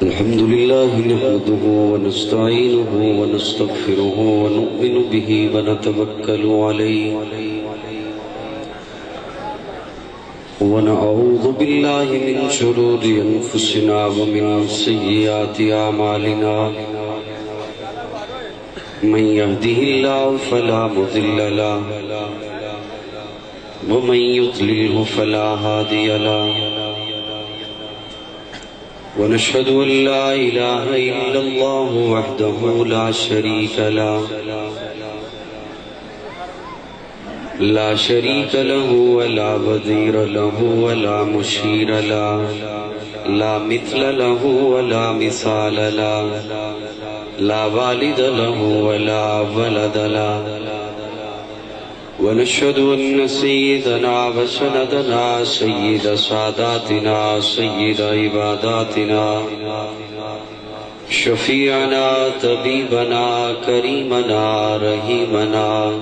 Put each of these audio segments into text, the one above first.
الحمد لله نحمده ونستعينه ونستغفره ونؤمن به ونتوكل عليه ونعوذ بالله من شرور أنفسنا ومن سيئات أعمالنا من يهده الله فلا مضل له ومن يضلله فلا هادي له ونشهد أن لا إله إلا الله وحده لا شريك له لا شريك له ولا وزير له ولا مشير له لا مثل له ولا مثال له لا والد له ولا ولد له ونشهد أن سيدنا وسندنا سيد ساداتنا سيد عباداتنا شفيعنا طبيبنا كريمنا رحيمنا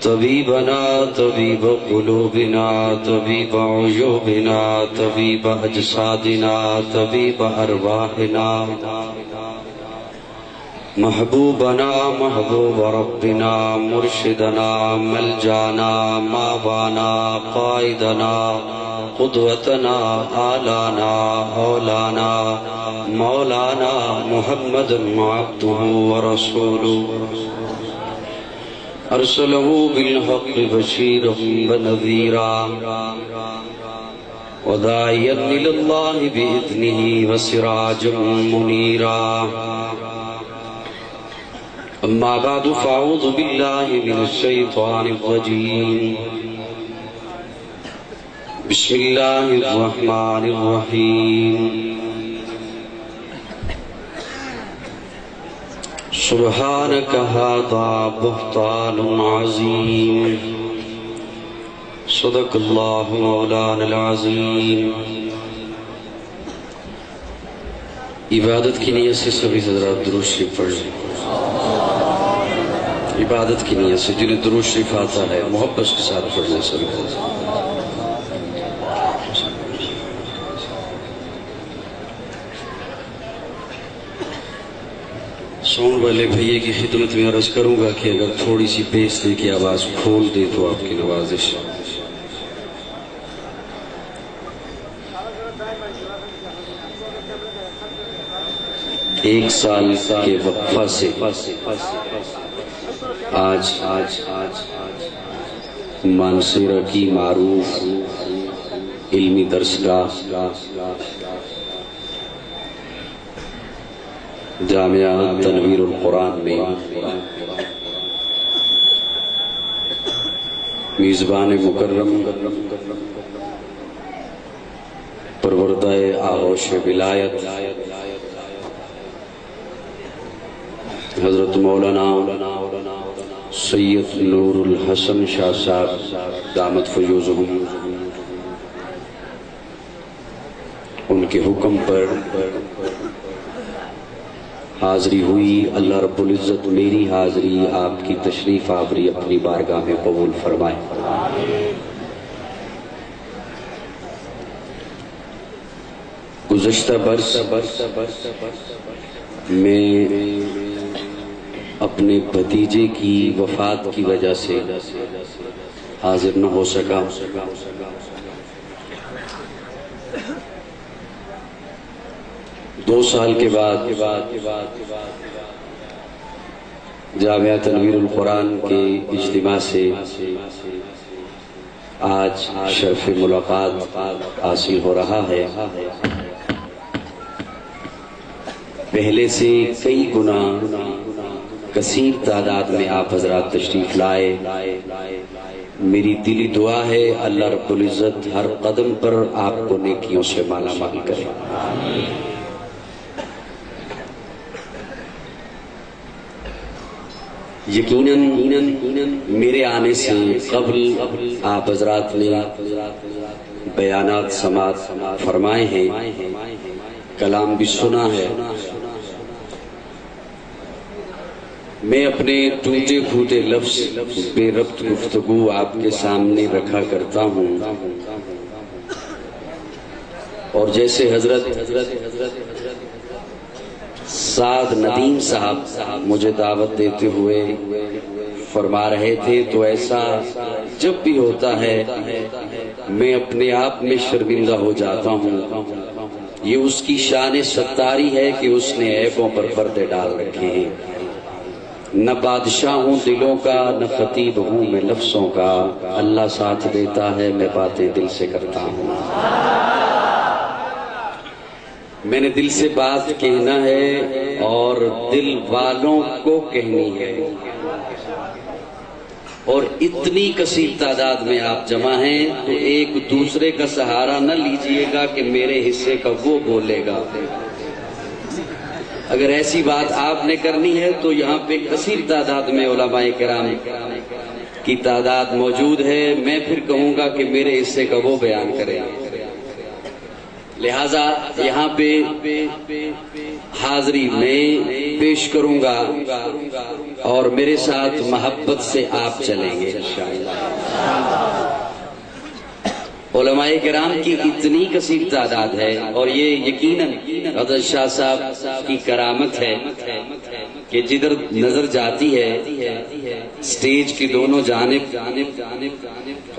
طبيبنا طبيب قلوبنا طبيب عيوبنا طبيب أجسادنا طبيب أرواحنا محبوبنا محبوب ربنا مرشدنا ملجانا ماوانا قائدنا قدوتنا آلانا اولانا مولانا محمد عبده ورسوله ارسله بالحق بشيرا ونذيرا وداعيا الى الله باذنه وسراجا منيرا أما بعد فأعوذ بالله من الشيطان الرجيم بسم الله الرحمن الرحيم سبحانك هذا بهتان عظيم صدق الله مولانا العظيم عبادت کی نیت سے سبھی حضرات درود شریف پڑھیں عبادت کی نیت سے جنہیں درود شریف آتا ہے محبت کے ساتھ پڑھنے سبھی سون والے بھئیے کی خدمت میں عرض کروں گا کہ اگر تھوڑی سی بیس دے کی آواز کھول دے تو آپ کی نوازش ایک سال کے وقفہ سے آج مانسیرہ کی معروف علمی درسگاہ جامعہ تنویر القرآن میں میزبان مکرم پروردہ آغوش ولایت حضرت مولانا سید نور الحسن شاہ صاحب دامت فیوزہم ان کے حکم پر حاضری ہوئی اللہ رب العزت میری حاضری آپ کی تشریف آوری اپنی بارگاہ میں قبول فرمائے گزشتہ برس میں اپنے بھتیجے کی وفات کی وجہ سے حاضر نہ ہو سکا دو سال کے بعد جامعہ تنویر القرآن کے اجتماع سے آج شرف ملاقات حاصل ہو رہا ہے پہلے سے کئی گنا کثیر تعداد میں آپ حضرات تشریف لائے میری دلی دعا ہے اللہ رب العزت ہر قدم پر آپ کو نیکیوں سے مالا مال کرے یقیناً میرے آنے سے قبل آپ حضرات نے بیانات سماعت فرمائے ہیں کلام بھی سنا ہے میں اپنے ٹوٹے پھوٹے لفظ بے ربط گفتگو آپ کے سامنے رکھا کرتا ہوں اور جیسے حضرت سعد ندیم صاحب مجھے دعوت دیتے ہوئے فرما رہے تھے، تو ایسا جب بھی ہوتا ہے میں اپنے آپ میں شرمندہ ہو جاتا ہوں۔ یہ اس کی شان ستاری ہے کہ اس نے عیبوں پر پردے ڈال رکھے ہیں۔ نہ بادشاہ ہوں دلوں کا، نہ خطیب ہوں میں لفظوں کا، اللہ ساتھ دیتا ہے میں باتیں دل سے کرتا ہوں۔ میں نے دل سے بات کہنا ہے اور دل والوں کو کہنی ہے، اور اتنی کثیر تعداد میں آپ جمع ہیں تو ایک دوسرے کا سہارا نہ لیجئے گا کہ میرے حصے کا وہ بولے گا۔ اگر ایسی بات آپ نے کرنی ہے تو یہاں پہ کثیر تعداد میں علماء کرام کی تعداد موجود ہے، میں پھر کہوں گا کہ میرے حصے کا وہ بیان کریں، لہذا یہاں پہ حاضری میں پیش کروں گا اور میرے ساتھ محبت سے آپ چلیں گے انشاءاللہ۔ علماء کرام کی اتنی کثیر تعداد ہے، اور یہ یقیناً حضرت شاہ صاحب کی کرامت ہے کہ جدھر نظر جاتی ہے سٹیج کی دونوں جانب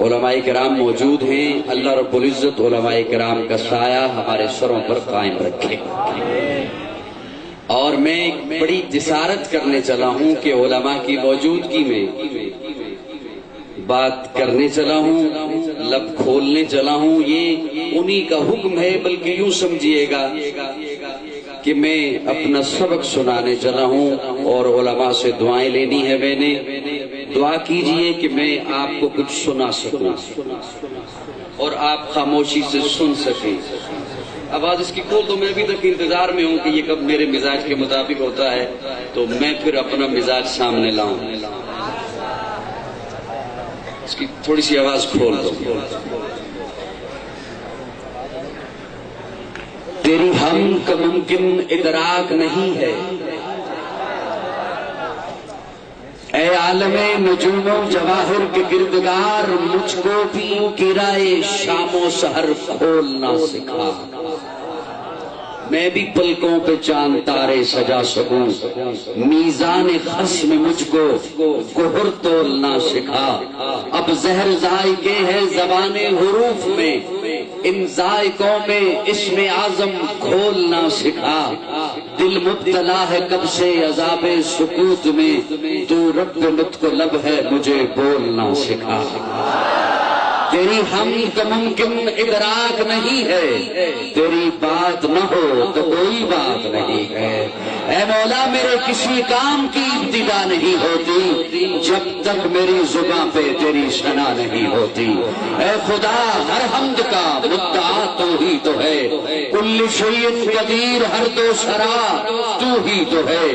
علماء کرام موجود ہیں۔ اللہ رب العزت علماء کرام کا سایہ ہمارے سروں پر قائم رکھے۔ اور میں ایک بڑی جسارت کرنے چلا ہوں کہ علماء کی موجودگی میں بات کرنے چلا ہوں، لب کھولنے چلا ہوں، یہ انہی کا حکم ہے، بلکہ یوں سمجھیے گا کہ میں اپنا سبق سنانے چلا ہوں اور علماء سے دعائیں لینی ہے۔ میں نے دعا کیجئے کہ میں آپ کو کچھ سنا سکوں اور آپ خاموشی سے سن سکیں۔ آواز اس کی کھول دو، میں ابھی تک انتظار میں ہوں کہ یہ کب میرے مزاج کے مطابق ہوتا ہے تو میں پھر اپنا مزاج سامنے لاؤں۔ اس کی تھوڑی سی آواز کھول دو۔ تیری ہم کا ممکن ادراک نہیں ہے، اے عالم نجوم و جواہر کے گردگار، مجھ کو بھی کرائے شام و سحر کھولنا سکھا، میں بھی پلکوں پہ چاند تارے سجا سکوں، میزان خصم مجھ کو گہر تولنا سکھا، اب زہر ذائقے ہے زبان حروف میں، ان ذائقوں میں اسم اعظم کھولنا سکھا، دل مبتلا ہے کب سے عذاب سکوت میں، تو رب نطق لب ہے مجھے بولنا سکھا، تیری ہم کا ممکن ادراک نہیں ہے، تیری بات نہ ہو تو کوئی بات نہیں ہے، اے مولا میرے کسی کام کی ابتدا نہیں ہوتی جب تک میری زباں پہ تیری ثنا نہیں ہوتی، اے خدا ہر حمد کا مدعا تو ہی تو ہے، کل شیء قدیر ہر دو سرا تو ہی تو ہے،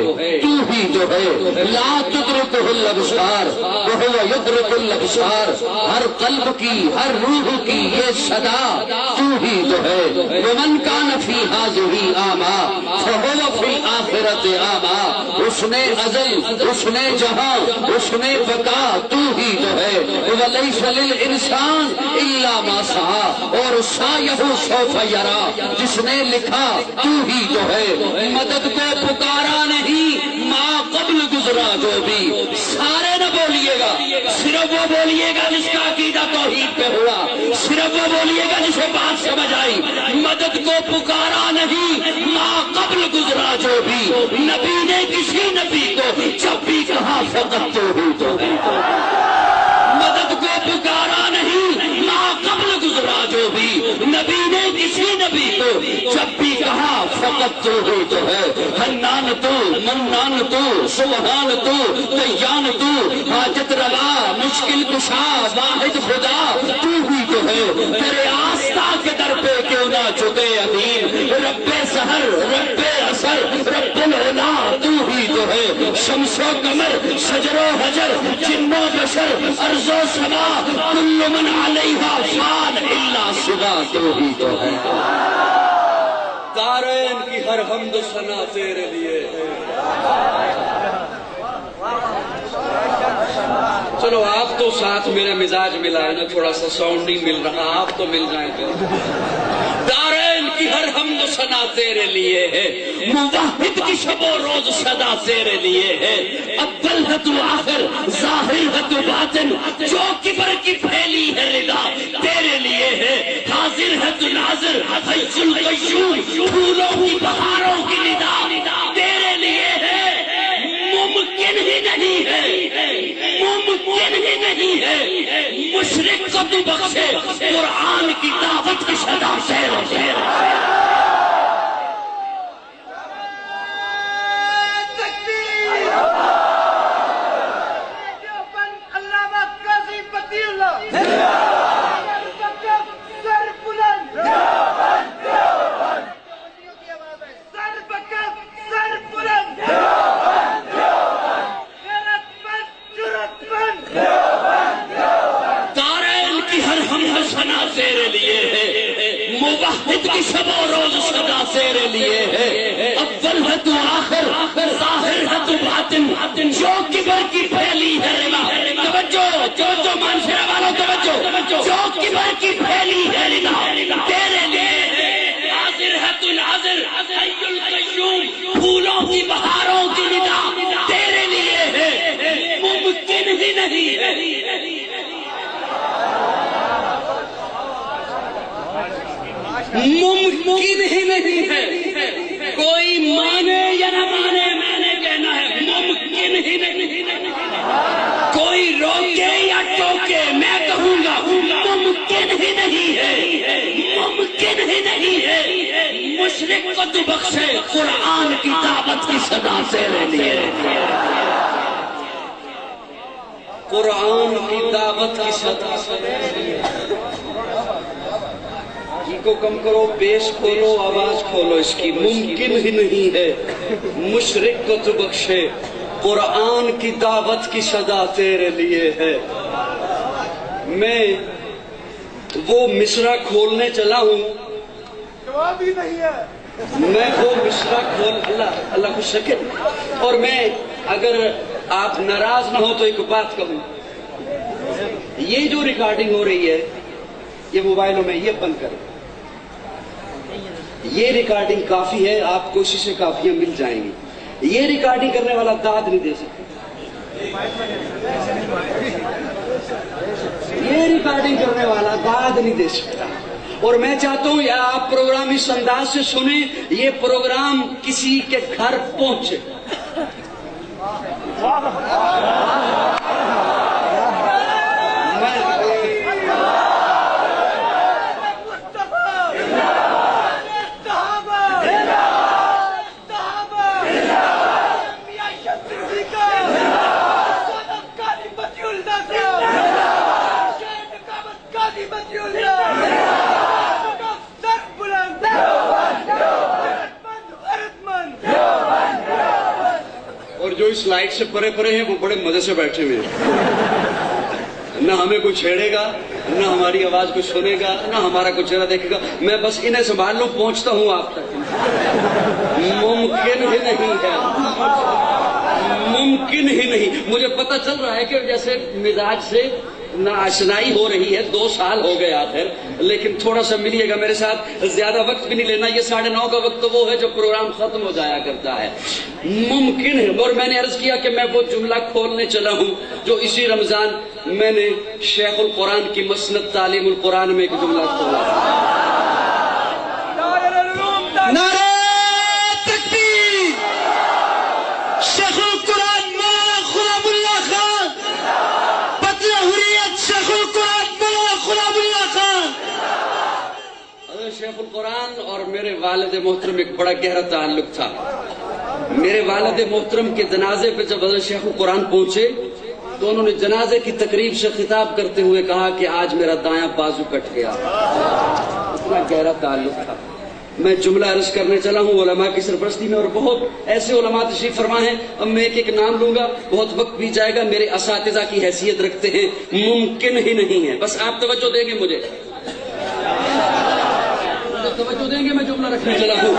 تو ہی تو ہے، لا تدرکہ الابصار وہو یدرک الابصار، ہر قلب کی ہر روح کی یہ صدا تو ہی تو ہے، ومن کان فی ھذہ اعمی فہو فی الآخرۃ اعمی، اس نے ازل اس نے جہاں اس نے بقا تو ہی تو ہے، ولیس للانسان الا ما سعی، اور سعیہ سوف یری، جس نے لکھا تو ہی تو ہے، مدد کو پکارا نہیں ما قبل گزرا جو بھی، سارے نہ بولیے گا، صرف وہ بولیے گا جس کا عقیدہ توحید پہ ہوا، صرف وہ بولیے گا جسے بات سمجھ آئی، مدد کو پکارا نہیں ما قبل گزرا جو بھی، نبی نے کسی نبی کو جب بھی کہا فقط تو ہی تو ہے، مدد کو پکارا نہیں ما قبل گزرا جو بھی، نبی نے کسی نبی کو جب بھی کہا فقط تو ہی تو ہے، حنان تو منان تو سبحان تو دیان تو حاجت روا مشکل کشا واحد خدا تو ہی تو ہے، تیرے آستہ کے در پہ کیوں نہ جھکے ادیم، رب سحر رب اثر رب العلا تو ہی تو ہے، شمس و قمر شجر و حجر جن و بشر ارض و سما کل من علیہا فان الا سوا تو ہی تو ہے، دارین کی ہر حمد و ثنا تیرے لیے ہے۔ چلو آپ تو ساتھ میرے مزاج ملا ہے نا، تھوڑا سا ساؤنڈ نہیں مل رہا، آپ تو مل جائیں گے۔ دارین تیرے لیے ہے، موحد کی شب و روز صدا تیرے لیے ہے، اول ہے تو آخر، ظاہر ہے تو باطن، جو کبر کی پھیلی ہے ردا تیرے لیے ہے، حاضر ہے تو ناظر، حی القیوم، پھولوں کی بہاروں کی ندا تیرے لیے ہے، ممکن ہی نہیں ہے، ممکن ہی نہیں ہے، مشرق کو تو بخشے، قرآن کی دعوت کی صدا تیرے لیے ہے۔ تیرے لیے ہے، موحد کی شب و روز صدا تیرے لیے ہے، اول ہے تو آخر، ظاہر ہے تو باطن، جو کبر کی پھیلی ہے ردا، توجہ جو مانشرہ والوں توجہ، جو کبر کی پھیلی ہے ردا تیرے لیے ہے، حاضر ہے تو ناظر، حی القیوم، پھولوں کی بہاروں کی ندا تیرے لیے ہے، ممکن ہی نہیں ہے، ممکن ہی نہیں ہے، کوئی مانے یا نہ مانے میں نے کہنا ہے ممکن ہی نہیں ہے، کوئی روکے یا ٹوکے میں کہوں گا ممکن ہی نہیں ہے، ممکن ہی نہیں ہے، مشرق کو تو بخشے، قرآن کی دعوت کی صدا تیرے لیے، قرآن کی دعوت کی صدا تیرے لیے، کو کم کرو، بیس کھولو، آواز کھولو اس کی، ممکن ہی نہیں ہے، مشرق کو تو بخشے، قرآن کی دعوت کی صدا تیرے لیے ہے۔ میں وہ مصرع کھولنے چلا ہوں، جواب ہی نہیں ہے، میں وہ مصرع کھول، اللہ کو شکر، اور میں اگر آپ ناراض نہ ہو تو ایک بات کہوں، یہ جو ریکارڈنگ ہو رہی ہے یہ موبائلوں میں، یہ بند کریں، یہ ریکارڈنگ کافی ہے، آپ کوششیں کافیاں مل جائیں گی، یہ ریکارڈنگ کرنے والا داد نہیں دے سکتا، یہ ریکارڈنگ کرنے والا داد نہیں دے سکتا، اور میں چاہتا ہوں یا آپ پروگرام اس انداز سے سنیں، یہ پروگرام کسی کے گھر پہنچے، اور جو اس لائٹ سے پرے پرے ہیں وہ بڑے مزے سے بیٹھے ہوئے ہیں، نہ ہمیں کوئی چھیڑے گا، نہ ہماری آواز کو سنے گا، نہ ہمارا کوئی چہرہ دیکھے گا، میں بس انہیں سنبھال لوں، پہنچتا ہوں آپ تک، ممکن ہی نہیں ہے، ممکن ہی نہیں، مجھے پتہ چل رہا ہے کہ جیسے مزاج سے ناآشنائی ہو رہی ہے، 2 سال ہو گئے آخر، لیکن تھوڑا سا ملیے گا میرے ساتھ، زیادہ وقت بھی نہیں لینا، یہ 9:30 کا وقت تو وہ ہے جو پروگرام ختم ہو جایا کرتا ہے، ممکن ہے، اور میں نے عرض کیا کہ میں وہ جملہ کھولنے چلا ہوں جو اسی رمضان میں نے شیخ القرآن کی مسند تعلیم القرآن میں ایک جملہ کھولا، نعرہ تکبیر، شیخ القرآن مولانا غلام اللہ خان، پتر حریت شیخ القرآن مولانا غلام اللہ خان۔ شیخ القرآن اور میرے والد محترم ایک بڑا گہرا تعلق تھا، میرے والد محترم کے جنازے پہ جب حضرت شیخ القرآن پہنچے تو انہوں نے جنازے کی تقریب سے خطاب کرتے ہوئے کہا کہ آج میرا دایاں بازو کٹ گیا، اتنا گہرا تعلق تھا۔ میں جملہ عرض کرنے چلا ہوں علماء کی سرپرستی میں، اور بہت ایسے علماء تشریف فرما ہیں، اب میں ایک ایک نام لوں گا، بہت وقت بھی جائے گا، میرے اساتذہ کی حیثیت رکھتے ہیں، ممکن ہی نہیں ہے، بس آپ توجہ دیں گے، مجھے توجہ دیں گے، میں جملہ رکھنے چلا ہوں،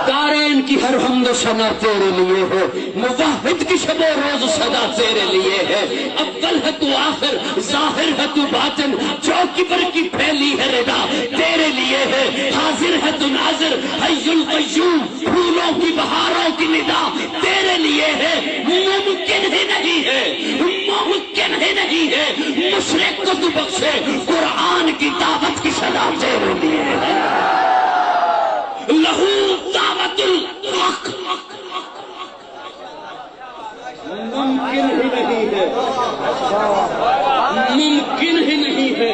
دارین کی کی ہر حمد و ثنا تیرے لیے ہے، موحد کی شب و روز صدا تیرے لیے ہے، اول ہے تو آخر، ظاہر ہے تو باطن، چوکیور کی پھیلی ہے ردا تیرے لیے ہے، حاضر ہے تو ناظر، حی القیوم، پھولوں کی بہاروں کی ندا تیرے لیے ہے، ممکن ہی نہیں ہے، ممکن ہی نہیں ہے، مشرق کو تو بخشے، قرآن کی دعوت کی صدا تیرے لیے ہے، لہو دعوت الحق، ممکن ہی نہیں ہے، ممکن ہی نہیں ہے،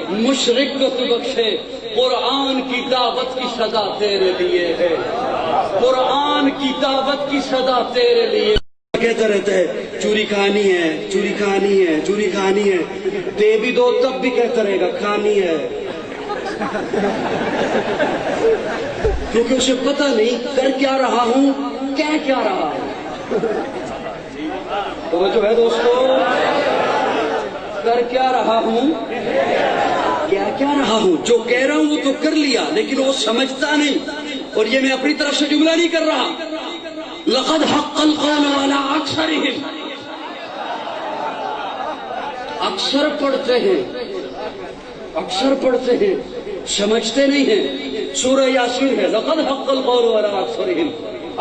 مشرق کو تو بخشے، قرآن کی دعوت کی صدا تیرے لیے ہے، قرآن کی دعوت کی صدا تیرے لیے۔ کہتا رہتا ہے چوری کھانی ہے، چوری کھانی ہے، چوری کھانی ہے، دے بھی دو تب بھی کہتا رہے گا کھانی ہے، کیونکہ اسے پتہ نہیں کر کیا رہا ہوں، کہہ کیا رہا ہوں۔ توجہ ہے دوستو، کر کیا رہا ہوں، کیا رہا ہوں، جو کہہ رہا ہوں وہ تو کر لیا لیکن وہ سمجھتا نہیں، اور یہ میں اپنی طرف سے جملہ نہیں کر رہا، لقد حق القول على اکثرهم، اکثر پڑھتے ہیں سمجھتے نہیں ہیں، سورہ یاسین ہے، لقد حق القول على اکثرهم،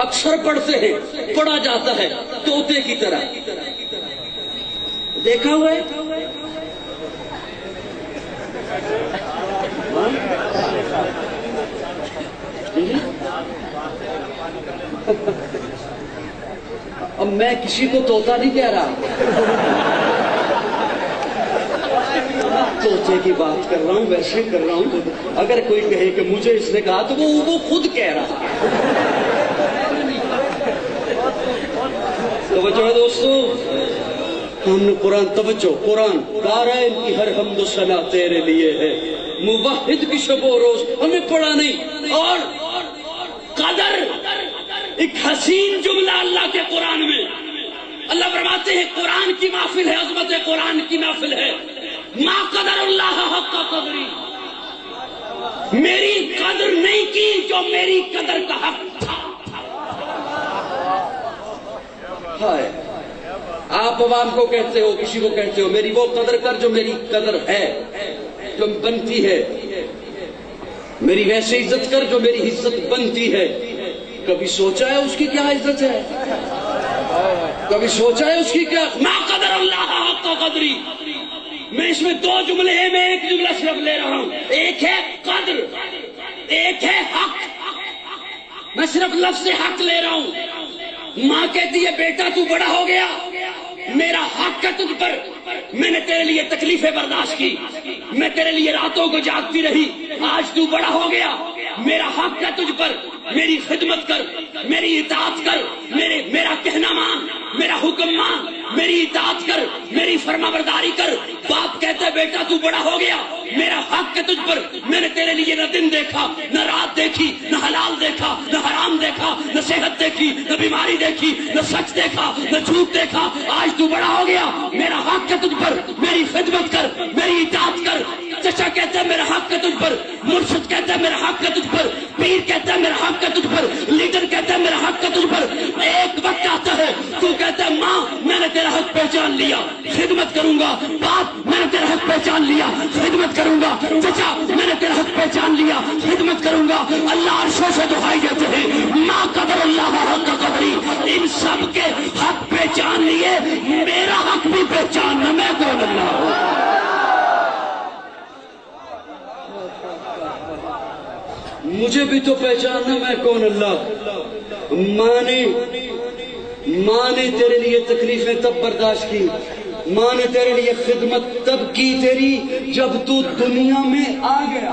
اکثر پڑھتے ہیں، پڑھا جاتا ہے طوطے کی طرح، دیکھا ہوا ہے؟ اب میں کسی کو طوطا نہیں کہہ رہا، طوطے کی بات کر رہا ہوں، ویسے کر رہا ہوں، اگر کوئی کہے کہ مجھے اس نے کہا تو وہ خود کہہ رہا۔ توجہ ہے دوستو، ہم نے قرآن، توجہ، قرآن دارین کی ہر حمد و ثنا تیرے لیے ہے، موحد کی شب و روز، ہمیں پڑھا نہیں، اور قدر ایک حسین جملہ اللہ کے قرآن میں، اللہ فرماتے ہیں قرآن کی محفل ہے، عظمت قرآن کی محفل ہے، ما قدر اللہ حق قدری، میری قدر نہیں کی جو میری قدر کا حق تھا۔ آپ عوام کو کہتے ہو، کسی کو کہتے ہو میری وہ قدر کر جو میری قدر ہے، جو بنتی ہے، میری ویسے عزت کر جو میری عزت بنتی ہے۔ کبھی سوچا ہے اس کی کیا عزت ہے؟ کبھی سوچا ہے اس کی کیا؟ ما قدر اللہ حق قدری، میں اس میں دو جملے ہیں، میں ایک جملہ صرف لے رہا ہوں، ایک ہے قدر، ایک ہے حق، میں صرف لفظ حق لے رہا ہوں۔ ماں کہتی ہے بیٹا تو بڑا ہو گیا، میرا حق ہے تجھ پر، میں نے تیرے لیے تکلیفیں برداشت کی، میں تیرے لیے راتوں کو جاگتی رہی، آج تو بڑا ہو گیا، میرا حق ہے تجھ پر، میری خدمت کر، میری اطاعت کر، میرا کہنا مان، میرا حکم مان، میری اطاعت کر، میری فرما برداری کر۔ باپ کہتا ہے بیٹا تو بڑا ہو گیا، میرا حق ہے تجھ پر، میں نے تیرے لیے نہ دن دیکھا، نہ رات دیکھی، نہ حلال دیکھا، نہ حرام دیکھا، نہ صحت دیکھی، نہ بیماری دیکھی، نہ سچ دیکھا، نہ جھوٹ دیکھا، آج تو بڑا ہو گیا، میرا حق ہے تجھ پر، میری خدمت کر، میری اطاعت کر۔ چچا کہتا ہے میرا حق ہے تجھ پر، مرشد کہتا ہے میرا حق ہے تجھ پر، پیر کہتا ہے میرا حق ہے تجھ پر، لیڈر کہتا ہے میرا حق ہے تجھ پر۔ ایک وقت آتا ہے تو کہتا ہے ماں میں نے تیرا حق پہچان لیا، خدمت کروں گا، باپ میں نے تیرا حق پہچان لیا، خدمت کروں گا، چچا میں نے تیرا حق پہچان لیا، خدمت کروں گا۔ اللہ عرشوں سے دعائی دیتے ہیں ما قدر اللہ حق قدری، ان سب کے حق پہچان لیے، میرا حق بھی پہچاننا، میں کون اللہ ہوں۔ مجھے بھی تو پہچاننا میں کون اللہ۔ ماں نے تیرے لیے تکلیفیں تب برداشت کی، ماں نے تیرے لیے خدمت تب کی تیری جب تو دنیا میں آ گیا۔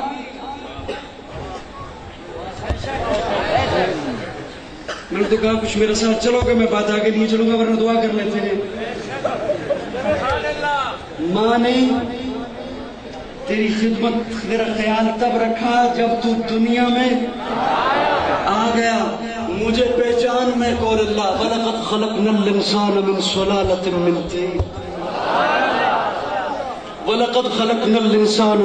میں نے تو کہا کچھ میرے ساتھ چلو گے، میں بات آگے نہیں چلوں گا ورنہ دعا کر لیتے ہیں۔ ماں نے تیری خدمت، میرا خیال تب رکھا جب تو دنیا میں آ گیا۔ مجھے پہچان میں کون اللہ۔ وَلَقَدْ خَلَقْنَا الْإِنسَانَ مِنْ صُلَالَةٍ مِنْ طِينٍ وَلَقَدْ خَلَقْنَا الْإِنسَانَ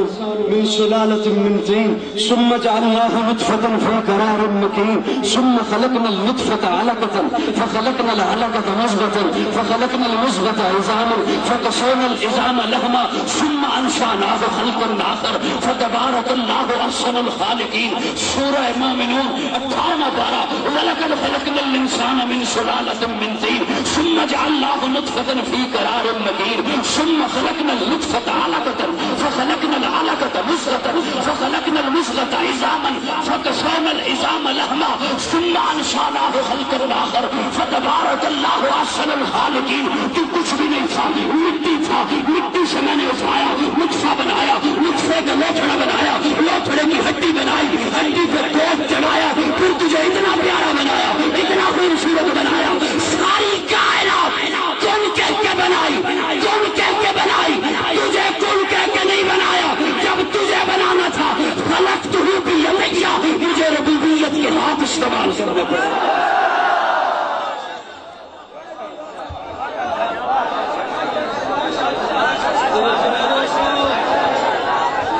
مِنْ سُلَالَةٍ مِنْ طِينٍ ثُمَّ جَعَلْنَاهُ نُطْفَةً فِي قَرَارٍ مَكِينٍ ثُمَّ خَلَقْنَا النُّطْفَةَ عَلَقَةً فَخَلَقْنَا الْعَلَقَةَ مُضْغَةً فَخَلَقْنَا الْمُضْغَةَ عِظَامًا فَكَسَوْنَا الْعِظَامَ لَحْمًا ثُمَّ أَنشَأْنَاهُ خَلْقًا آخَرَ فَتَبَارَكَ اللَّهُ أَحْسَنُ الْخَالِقِينَ سورہ مومنون 58-12 وَلَقَدْ خَلَقْنَا الْإِنسَانَ مِنْ سُلَالَةٍ مِنْ طِينٍ ثُمَّ جَعَلْنَاهُ نُطْفَةً فِي قَرَارٍ مَكِينٍ ثُمَّ خَلَقْنَا النُّطْفَةَ عَلَقَةً فخلقنا العلقة مضغة فخلقنا المضغة عظاما فكسونا العظام لحما ثم انشأناه خلقا آخر فتبارك الله احسن الخالقين. تو کچھ بھی نہیں تھا، مٹی تھا، مٹی سے میں نے اٹھایا، نطفہ بنایا، نطفے کا لوتھڑا بنایا، لوتھڑے کی ہڈی بنائی، ہڈی پہ گوشت چڑھایا، پھر تجھے اتنا پیارا بنایا، اتنا خوبصورت بنایا. ساری کائنات کن کہہ کے بنائی، کن کہہ کے بنائی، تجھے کن کہہ کے نہیں بنایا. جب تجھے بنانا تھا خلقتہ بیدیا، مجھے ربوبیت کے ہاتھ استعمال کرنے پڑے.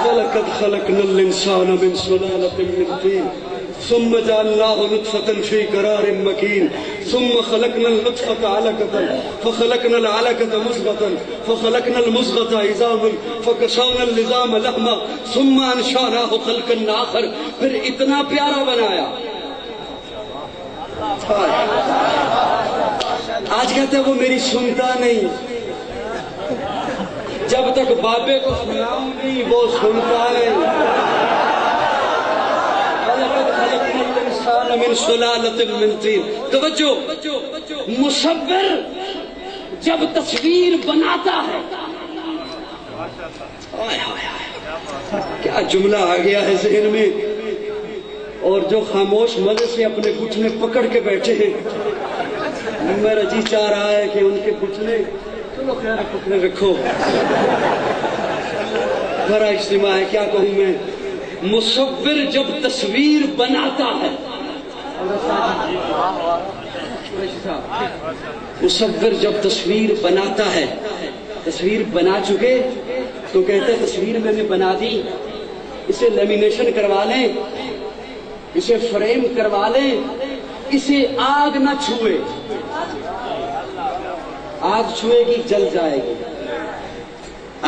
وَلَقَدْ خَلَقْنَا الْإِنسَانَ مِنْ سُلَالَةٍ مِنْ طِينٍ ثُمَّ جَعَلْنَاهُ نُطْفَةً فِي قَرَارٍ مَكِينٍ ثُمَّ خَلَقْنَا النُّطْفَةَ عَلَقَةً فَخَلَقْنَا الْعَلَقَةَ مُضْغَةً فَخَلَقْنَا الْمُضْغَةَ عِظَامًا فَكَسَوْنَا الْعِظَامَ لَحْمًا ثُمَّ أَنشَأْنَاهُ خَلْقًا آخَرَ. پھر اتنا پیارا بنایا. آج کہتے ہیں وہ میری سنتا نہیں. جب تک بابے کو سناؤں نہیں وہ سنتا نہیں. من سلالۃ من طین. توجہ، مصور جب تصویر بناتا ہے، کیا جملہ آ گیا ہے ذہن میں، اور جو خاموش مزے سے اپنے گھٹنے پکڑ کے بیٹھے ہیں، میرا جی چاہ رہا ہے کہ ان کے گھٹنے چلو خیر پکڑے رکھو. بڑا اجتماع ہے، کیا کہوں میں. مصور جب تصویر بناتا ہے، مصور جب تصویر بناتا ہے، تصویر بنا چکے تو کہتے ہیں تصویر میں نے بنا دی، اسے لیمینیشن کروا لیں، اسے فریم کروا لیں، اسے آگ نہ چھوئے. آگ چھوئے گی جل جائے گی،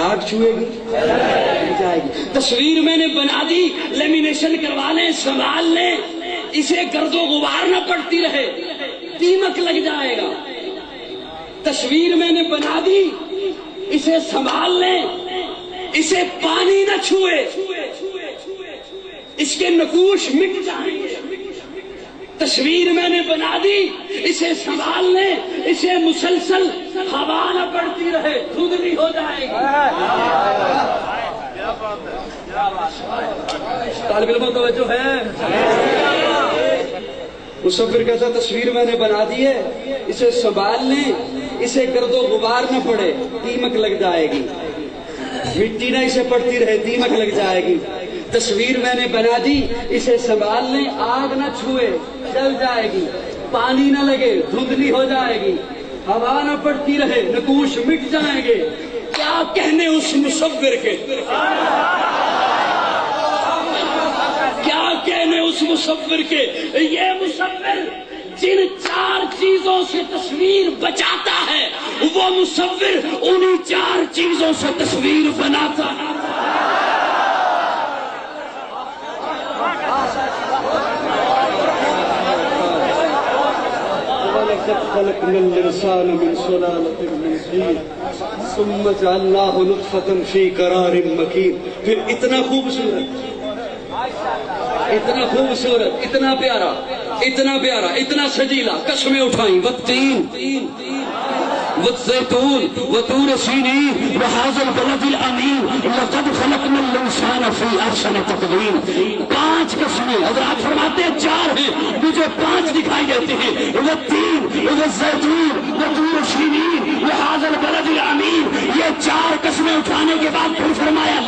آگ چھوئے گی جل جائے گی. تصویر میں نے بنا دی، لیمینیشن کروا لیں، سنبھال لیں، اسے گرد و غبار نہ پڑتی رہے، دیمک لگ جائے گا. تصویر میں نے بنا دی، اسے سنبھال لیں، اسے پانی نہ چھوئے، اس کے نقوش مٹ جائیں گے. تصویر میں نے بنا دی، اسے سنبھال لیں، اسے مسلسل ہوا نہ پڑتی رہے، دھندلی ہو جائے گی. طالب علموں توجہ ہے. مصور کہتا تصویر میں نے بنا دی ہے، اسے سنبھال لیں، اسے گرد و غبار نہ پڑے، دیمک لگ جائے گی. مٹی نہ اسے پڑتی رہے، دیمک لگ جائے گی. تصویر میں نے بنا دی، اسے سنبھال لیں، آگ نہ چھوئے جل جائے گی، پانی نہ لگے دھندلی ہو جائے گی، ہوا نہ پڑتی رہے، نقوش مٹ جائیں گے. کیا کہنے اس مصور کے، کیا کہنے اس مصور کے. یہ مصور جن 4 چیزوں سے تصویر بچاتا ہے، وہ مصور انہی 4 چیزوں سے تصویر بناتا ہے. خلقنا الانسان من سلالة من طين ثم جعلناه نطفة في قرار مكين. پھر اتنا خوبصورت، اتنا خوبصورت، اتنا پیارا، اتنا پیارا، اتنا سجیلا. قسمیں اٹھائیں، والتین والزيتون وطور سينين وهذا البلد الامين لقد خلقنا الانسان في احسن تقويم. 5 قسمیں حضرات فرماتے ہیں 4 ہیں، مجھے 5 دکھائی دیتے ہیں. والتین والزيتون وطور سينين وهذا البلد الامين. یہ 4 قسمیں اٹھانے کے بعد پھر فرمایا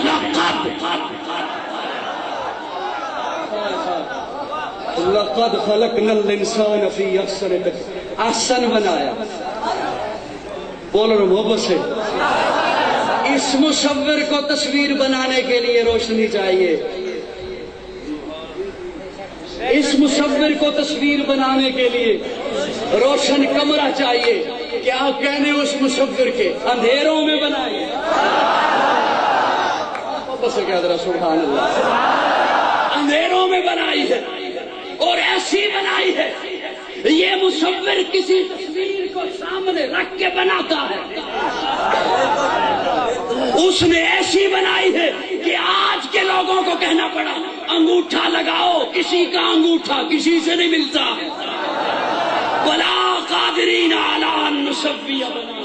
لقد خلقنا الانسان في احسن تقويم. احسن بنایا، بول رہا محبت سے. اس مصور کو تصویر بنانے کے لیے روشنی چاہیے، اس مصور کو تصویر بنانے کے لیے روشن کمرہ چاہیے. کیا کہنے اس مصور کے؟ اندھیروں میں بنائیے. بس کیا ذرا سبحان اللہ. اندھیروں میں بنائی ہے اور ایسی بنائی ہے. یہ مصور کسی تصویر کو سامنے رکھ کے بناتا ہے. اس نے ایسی بنائی ہے کہ آج کے لوگوں کو کہنا پڑا انگوٹھا لگاؤ، کسی کا انگوٹھا کسی سے نہیں ملتا. وَلَا قَادِرِينَ عَلَىٰ أَن نُّسَوِّيَ بَنَانَا.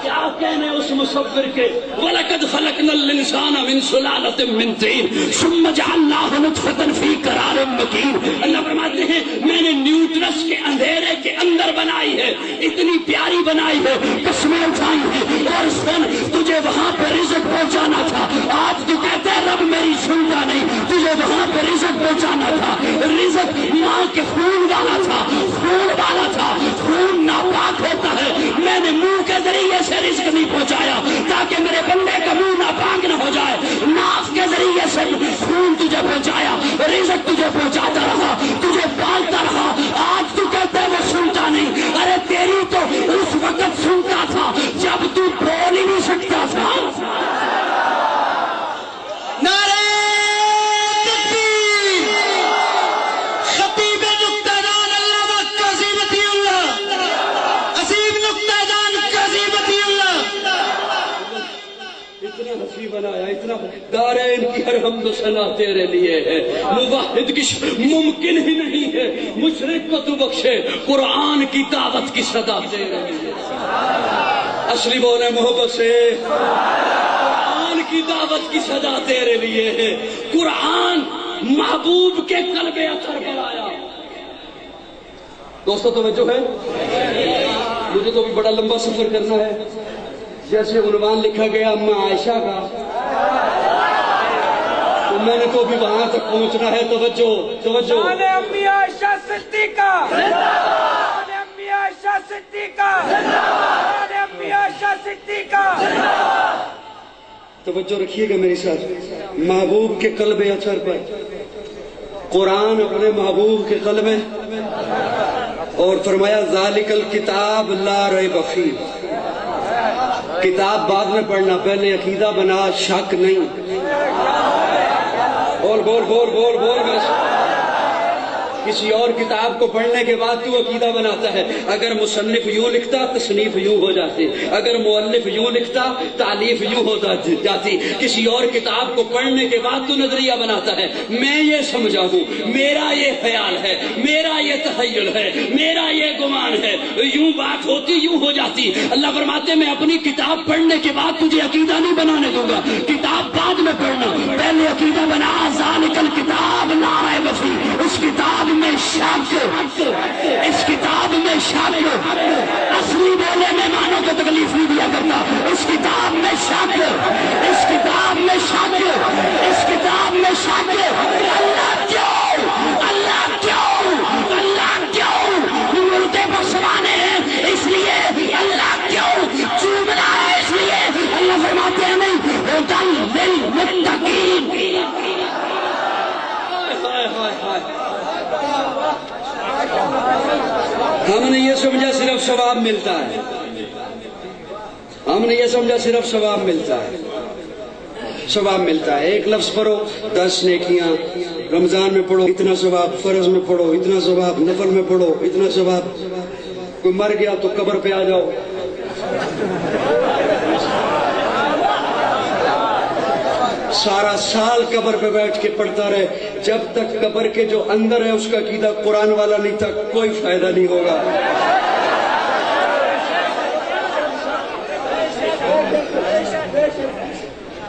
کیا کہنے اس مصور کے؟ وَلَقَدْ خَلَقْنَا الْإِنسَانَ مِن سُلَالَةٍ مِّن طِينٍ ثُمَّ جَعَلْنَاهُ نُطْفَةً فِي قَرَارٍ مَّكِينٍ. اللہ فرماتے ہیں میں نے نیوٹرس کے اندھیرے کے اندر بنائی ہے، اتنی پیاری بنائی ہے، قسمیں اٹھائی ہیں. اور سن، تجھے وہاں پہ رزق پہنچانا تھا. آج تو کہتے ہیں رب میری سنتا نہیں. تجھے وہاں پہ رزق پہنچانا تھا. رزق ماں کے خون والا تھا، خون والا تھا. خون ناپاک ہوتا ہے. میں نے منہ کے ذریعے سے رزق نہیں پہنچایا تاکہ میرے بندے کا منہ ناپاک نہ ہو جائے. ناف کے ذریعے سے خون تجھے پہنچایا، رزق تجھے پہنچاتا رہا، تجھے پالتا رہا. آج تو کہتے ہیں وہ سنتا نہیں. ارے تیری تو اس وقت سنتا تھا جب تو بول ہی نہیں سکتا تھا. بنایا اتنا. دارین کی ہر حمد و ثنا تیرے لیے ہے. موحد کی ممکن ہی نہیں ہے مشرک کو تو بخشے. قرآن کی دعوت کی صدا تیرے لیے. اصلی بولے محبت سے. قرآن کی دعوت کی صدا تیرے لیے ہے. قرآن محبوب کے قلب اثر پر آیا. دوستو توجہ ہے، مجھے تو بھی بڑا لمبا سفر کرنا ہے. جیسے عنوان لکھا گیا اماں عائشہ کا، تو میں نے تو بھی وہاں تک پہنچنا ہے. توجہ توجہ. امی عائشہ صدیقہ، امی عائشہ صدیقہ، امی عائشہ صدیقہ. توجہ رکھیے گا میری ساتھ. محبوب کے قلب اثر پر قرآن اپنے محبوب کے قلب میں، اور فرمایا ذالک الکتاب لا ریب فیہ. کتاب بعد میں پڑھنا، پہلے عقیدہ بنا، شک نہیں. بول بول بول بول بول. کسی اور کتاب کو پڑھنے کے بعد تو عقیدہ بناتا ہے. اگر مصنف یوں لکھتا تصنیف یوں ہو جاتی، اگر مؤلف یوں لکھتا تالیف یوں ہو جاتی. کسی اور کتاب کو پڑھنے کے بعد تو نظریہ بناتا ہے. میں یہ سمجھا ہوں، میرا یہ خیال ہے، میرا یہ تخیل ہے، میرا یہ گمان ہے. یوں بات ہوتی یوں ہو جاتی. اللہ فرماتے میں اپنی کتاب پڑھنے کے بعد تجھے عقیدہ نہیں بنانے دوں گا. کتاب بعد میں پڑھنا، پہلے عقیدہ بنا. ذالک الکتاب لا ریب فیہ. اس کتاب میں شک، اس کتاب میں شک. اصلی بولے مہمانوں کو تکلیف نہیں دیا کرتا. اس کتاب میں شک، اس کتاب میں شک، اس کتاب میں شک. اللہ کیوں، اللہ کیوں، اللہ کیوں ملتے پر سوانے ہیں؟ اس لیے اللہ کیوں چومنا ہے؟ اس لیے اللہ فرماتے ہیں نہیں ہدی للمتقین. ہم نے یہ سمجھا صرف ثواب ملتا ہے. ہم نے یہ سمجھا صرف ثواب ملتا ہے. ثواب ملتا ہے. ایک لفظ پڑھو 10 نیکیاں. رمضان میں پڑھو اتنا ثواب، فرض میں پڑھو اتنا ثواب، نفل میں پڑھو اتنا ثواب. کوئی مر گیا تو قبر پہ آ جاؤ. سارا سال قبر پہ بیٹھ کے پڑھتا رہے. جب تک قبر کے جو اندر ہے اس کا عقیدہ قرآن والا نہیں تھا، کوئی فائدہ نہیں ہوگا.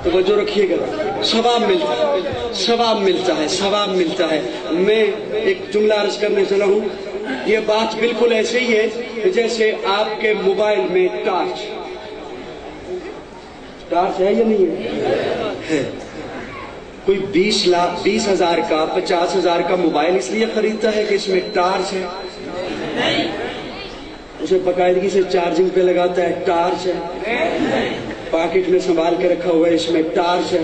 توجہ رکھیے گا. ثواب ملتا ہے، ثواب ملتا ہے، ثواب ملتا ہے. میں ایک جملہ عرض کرنے چلا ہوں. یہ بات بالکل ایسے ہی ہے جیسے آپ کے موبائل میں ٹارچ ہے یا نہیں ہے؟ کوئی 20,000 کا 50,000 کا موبائل اس لیے خریدتا ہے کہ اس میں ٹارچ ہے. اسے باقاعدگی سے چارجنگ پہ لگاتا ہے، ٹارچ ہے. پاکٹ میں سنبھال کے رکھا ہوا ہے، اس میں ٹارچ ہے.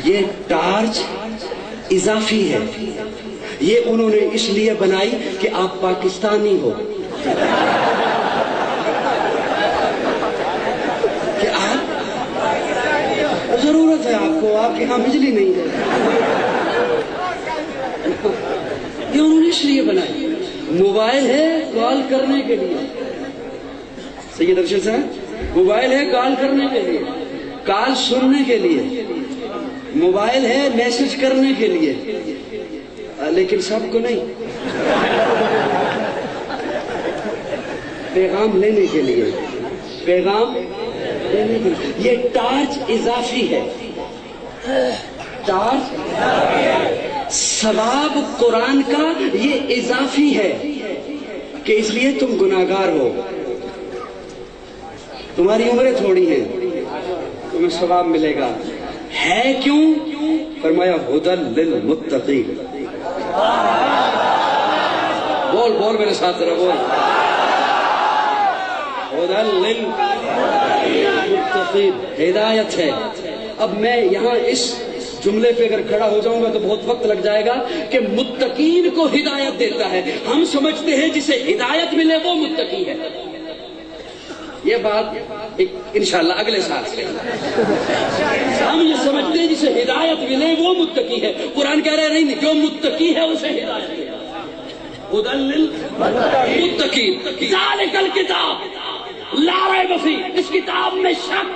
یہ ٹارچ اضافی ہے، یہ انہوں نے اس لیے بنائی کہ آپ پاکستانی ہو، کہ آپ ضرورت ہے آپ کو، آپ کے ہاں بجلی نہیں ہے. یہ انہوں نے اس لیے بنائی. موبائل ہے کال کرنے کے لیے، سید ارشد صاحب، موبائل ہے کال کرنے کے لیے، کال سننے کے لیے، موبائل ہے میسج کرنے کے لیے، لیکن سب کو نہیں، پیغام لینے کے لیے، پیغام لینے کے لیے. یہ ٹارچ اضافی ہے، ٹارچ ثواب قرآن کا یہ اضافی ہے کہ اس لیے تم گناہگار ہو، تمہاری عمریں تھوڑی ہیں، تمہیں ثواب ملے گا. ہے کیوں؟ فرمایا ہدی للمتقین. بول بول میرے ساتھ ذرا بول. ہدی للمتقین، ہدایت ہے. اب میں یہاں اس جملے پہ اگر کھڑا ہو جاؤں گا تو بہت وقت لگ جائے گا کہ متقین کو ہدایت دیتا ہے. ہم سمجھتے ہیں جسے ہدایت ملے وہ متقی ہے. یہ بات انشاءاللہ اگلے سال سے ہم یہ سمجھتے ہیں جسے ہدایت ملے وہ متقی ہے. قرآن کہہ رہے نہیں، جو متقی ہے اسے ہدایت ملے. ہدی للمتقین. ذالک الکتاب لا ریب فیہ، اس کتاب میں شک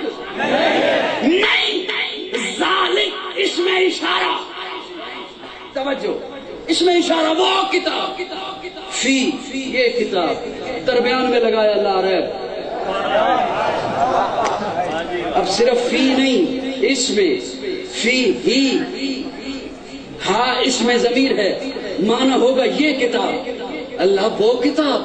نہیں. ذالک اس میں اشارہ، توجہ، اس میں اشارہ وہ کتاب، فی یہ کتاب، درمیان میں لگایا لا ریب. اب صرف فی نہیں، اس میں فی ہی، ہاں اس میں ضمیر ہے، معنی ہوگا یہ کتاب. اللہ وہ کتاب،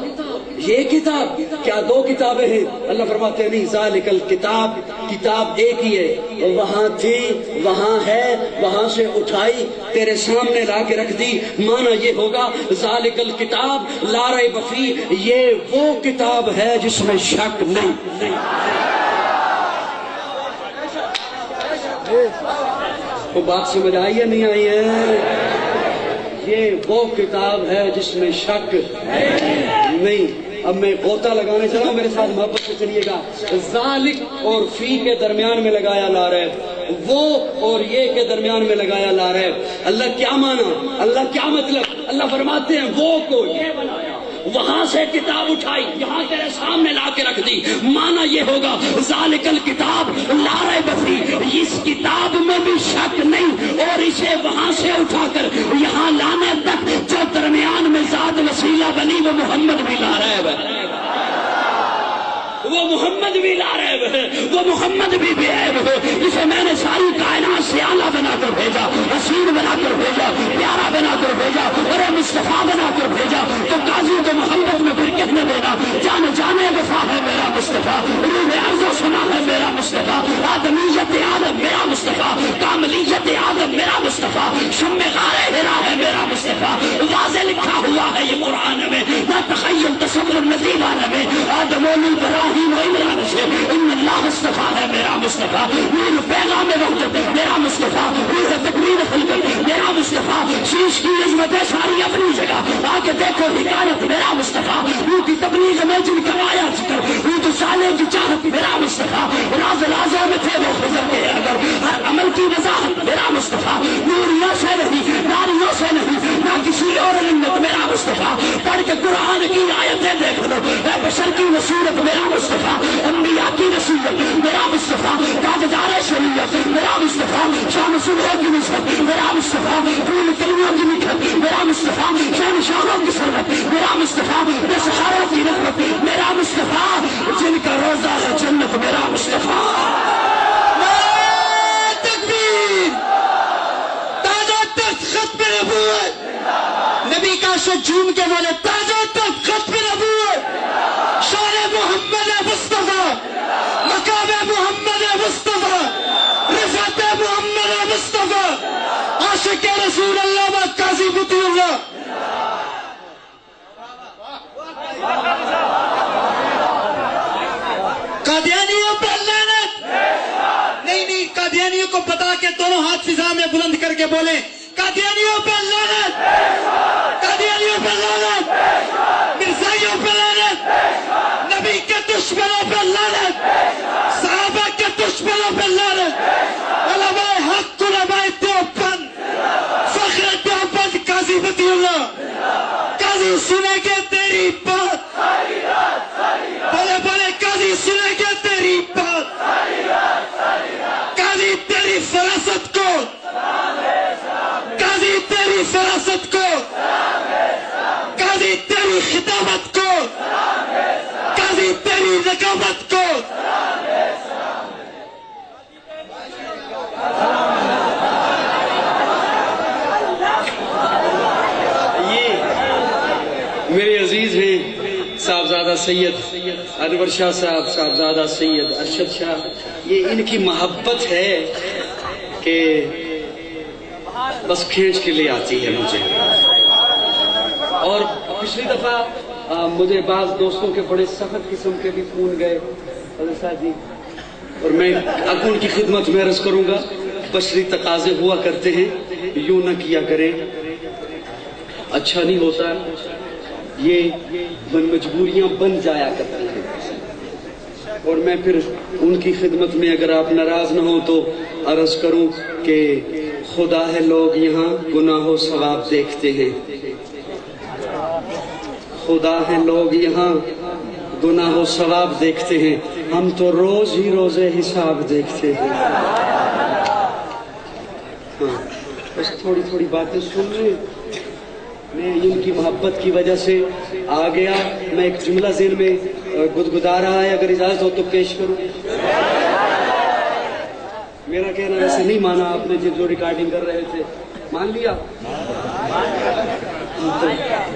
یہ کتاب. کیا دو کتابیں ہیں؟ اللہ فرماتے ہیں نہیں، ذالک الکتاب، کتاب ایک ہی ہے، وہاں تھی، وہاں ہے، وہاں سے اٹھائی، تیرے سامنے لا کے رکھ دی. معنی یہ ہوگا ذالک الکتاب لا ریب فیہ، یہ وہ کتاب ہے جس میں شک نہیں. وہ بات سمجھ آئی ہے نہیں آئی ہے؟ یہ وہ کتاب ہے جس میں شک نہیں. اب میں غوطہ لگانے چلا ہوں، میرے ساتھ محبت سے چلیے گا. ذالک اور فی کے درمیان میں لگایا لا ریب، وہ اور یہ کے درمیان میں لگایا لا ریب. اللہ کیا مانا؟ اللہ کیا مطلب؟ اللہ فرماتے ہیں وہ کو یہ بنایا، وہاں سے کتاب اٹھائی، یہاں تیرے سامنے لا کے رکھ دی. مانا یہ ہوگا ذالک الکتاب لا ریب فیہ، اس کتاب میں بھی شک نہیں، اور اسے وہاں سے اٹھا کر یہاں لانے تک جو درمیان میں ذات وسیلہ بنی وہ محمد بھی لا ریب ہے، وہ محمد بھی لا ریب ہے، وہ محمد بھی بے عیب ہے، جسے میں نے ساری کائنات سے اعلیٰ بنا کر بھیجا، حسین بنا کر بھیجا، پیارا بنا کر بھیجا، اور مصطفیٰ بنا کر بھیجا. تو قاضی کو محمد میں پھر کتنے دینا؟ جانے وفا ہے میرا مصطفیٰ، روح عرض و سما ہے میرا مصطفیٰ، آدمیت آدم میرا مصطفیٰ، کاملیت آدم میرا مصطفیٰ، شم غار ہرا ہے میرا مصطفیٰ. واضح لکھا ہوا ہے یہ قرآن میں، نہ تخیل تصور نظیرانہ میں، آدم و ابراہیم و عمران سے ان اللہ مصطفیٰ ہے میرا مصطفیٰ. نور پیغام وحدت میرا مصطفیٰ، روح تکوین خلقت میرا مصطفیٰ، شیش کی عظمتیں ساری اپنی جگہ، آ کے دیکھو حکایت میرا مصطفیٰ. روح کی تبلیغ میں جن کا آیا ذکر، روح تو سالے کی چاہت میرا مصطفیٰ. راز رازوں میں تھے وہ خضر کے اگر، ہر عمل کی وضاحت میرا مصطفیٰ. نوریوں سے نہیں، ناریوں سے نہیں، نہ کسی اور علمت میرا مصطفیٰ. پڑھ کے قرآن کی آیتیں دیکھ لو، اے بشر کی نصیرت میرا مصطفیٰ، انبیاء کی نصیرت میرا مصطفیٰ، تاجدار شریعت میرا مصطفیٰ، شام صبح کی نسبت میرا مصطفیٰ، پھول کلموں کی نکھت میرا مصطفیٰ، شان شانوں کی سربت میرا مصطفیٰ، بے سہاروں کی رحمت میرا مصطفیٰ، جن کا روزہ ہے جنت میرا مصطفیٰ. تکبیر. تاجہ تخت ختم نبوت، نبی کا شد جھوم کے بولے تاجہ تخت ختم نبوت، شان محمد مصطفیٰ، مقام محمد مصطفیٰ، رفعت محمد مصطفیٰ، عاشق رسول اللہ قاضی بطی اللہ. قادیانی بلند کر کے بولیں قادیانیوں پہ لعنت، قادیانیوں پہ لعنت، مرزائیوں پہ لعنت، نبی کے دشمنوں پہ لعنت، صحابہ کے دشمنوں پہ لعنت، علماء حق، علماء دیوبند، فخر دیوبند قاضی ولی اللہ، قاضی سنیں گے تیری بات، بولے بولے قاضی سنیں گے تیری بات، قاضی تیری فراست کو، قاضی تیری فراست کو، قاضی تیری خدمت کو، قاضی تیری رقابت کو، میرے عزیز ہیں صاحبزادہ سید انور شاہ صاحب، صاحبزادہ سید ارشد شاہ، یہ ان کی محبت ہے کہ بس کھینچ کے لے آتی ہے مجھے. اور پچھلی دفعہ مجھے بعض دوستوں کے بڑے سخت قسم کے بھی فون گئے حضرت صاحب جی، اور میں اب ان کی خدمت میں عرض کروں گا بشری تقاضے ہوا کرتے ہیں، یوں نہ کیا کریں، اچھا نہیں ہوتا، یہ مجبوریاں بن جایا کرتی ہیں. اور میں پھر ان کی خدمت میں اگر آپ ناراض نہ ہوں تو عرض کروں کہ خدا ہے لوگ یہاں گناہ و ثواب دیکھتے ہیں، خدا ہے لوگ یہاں گناہ و ثواب دیکھتے ہیں، ہم تو روز ہی روزے حساب دیکھتے ہیں. بس تھوڑی تھوڑی باتیں سن لیں. میں ان کی محبت کی وجہ سے آ گیا. میں ایک جملہ ذہن میں گدگدا رہا ہے، اگر اجازت ہو تو پیش کروں. میرا کہنا ویسے نہیں مانا آپ نے، جو ریکارڈنگ کر رہے تھے مان لیا.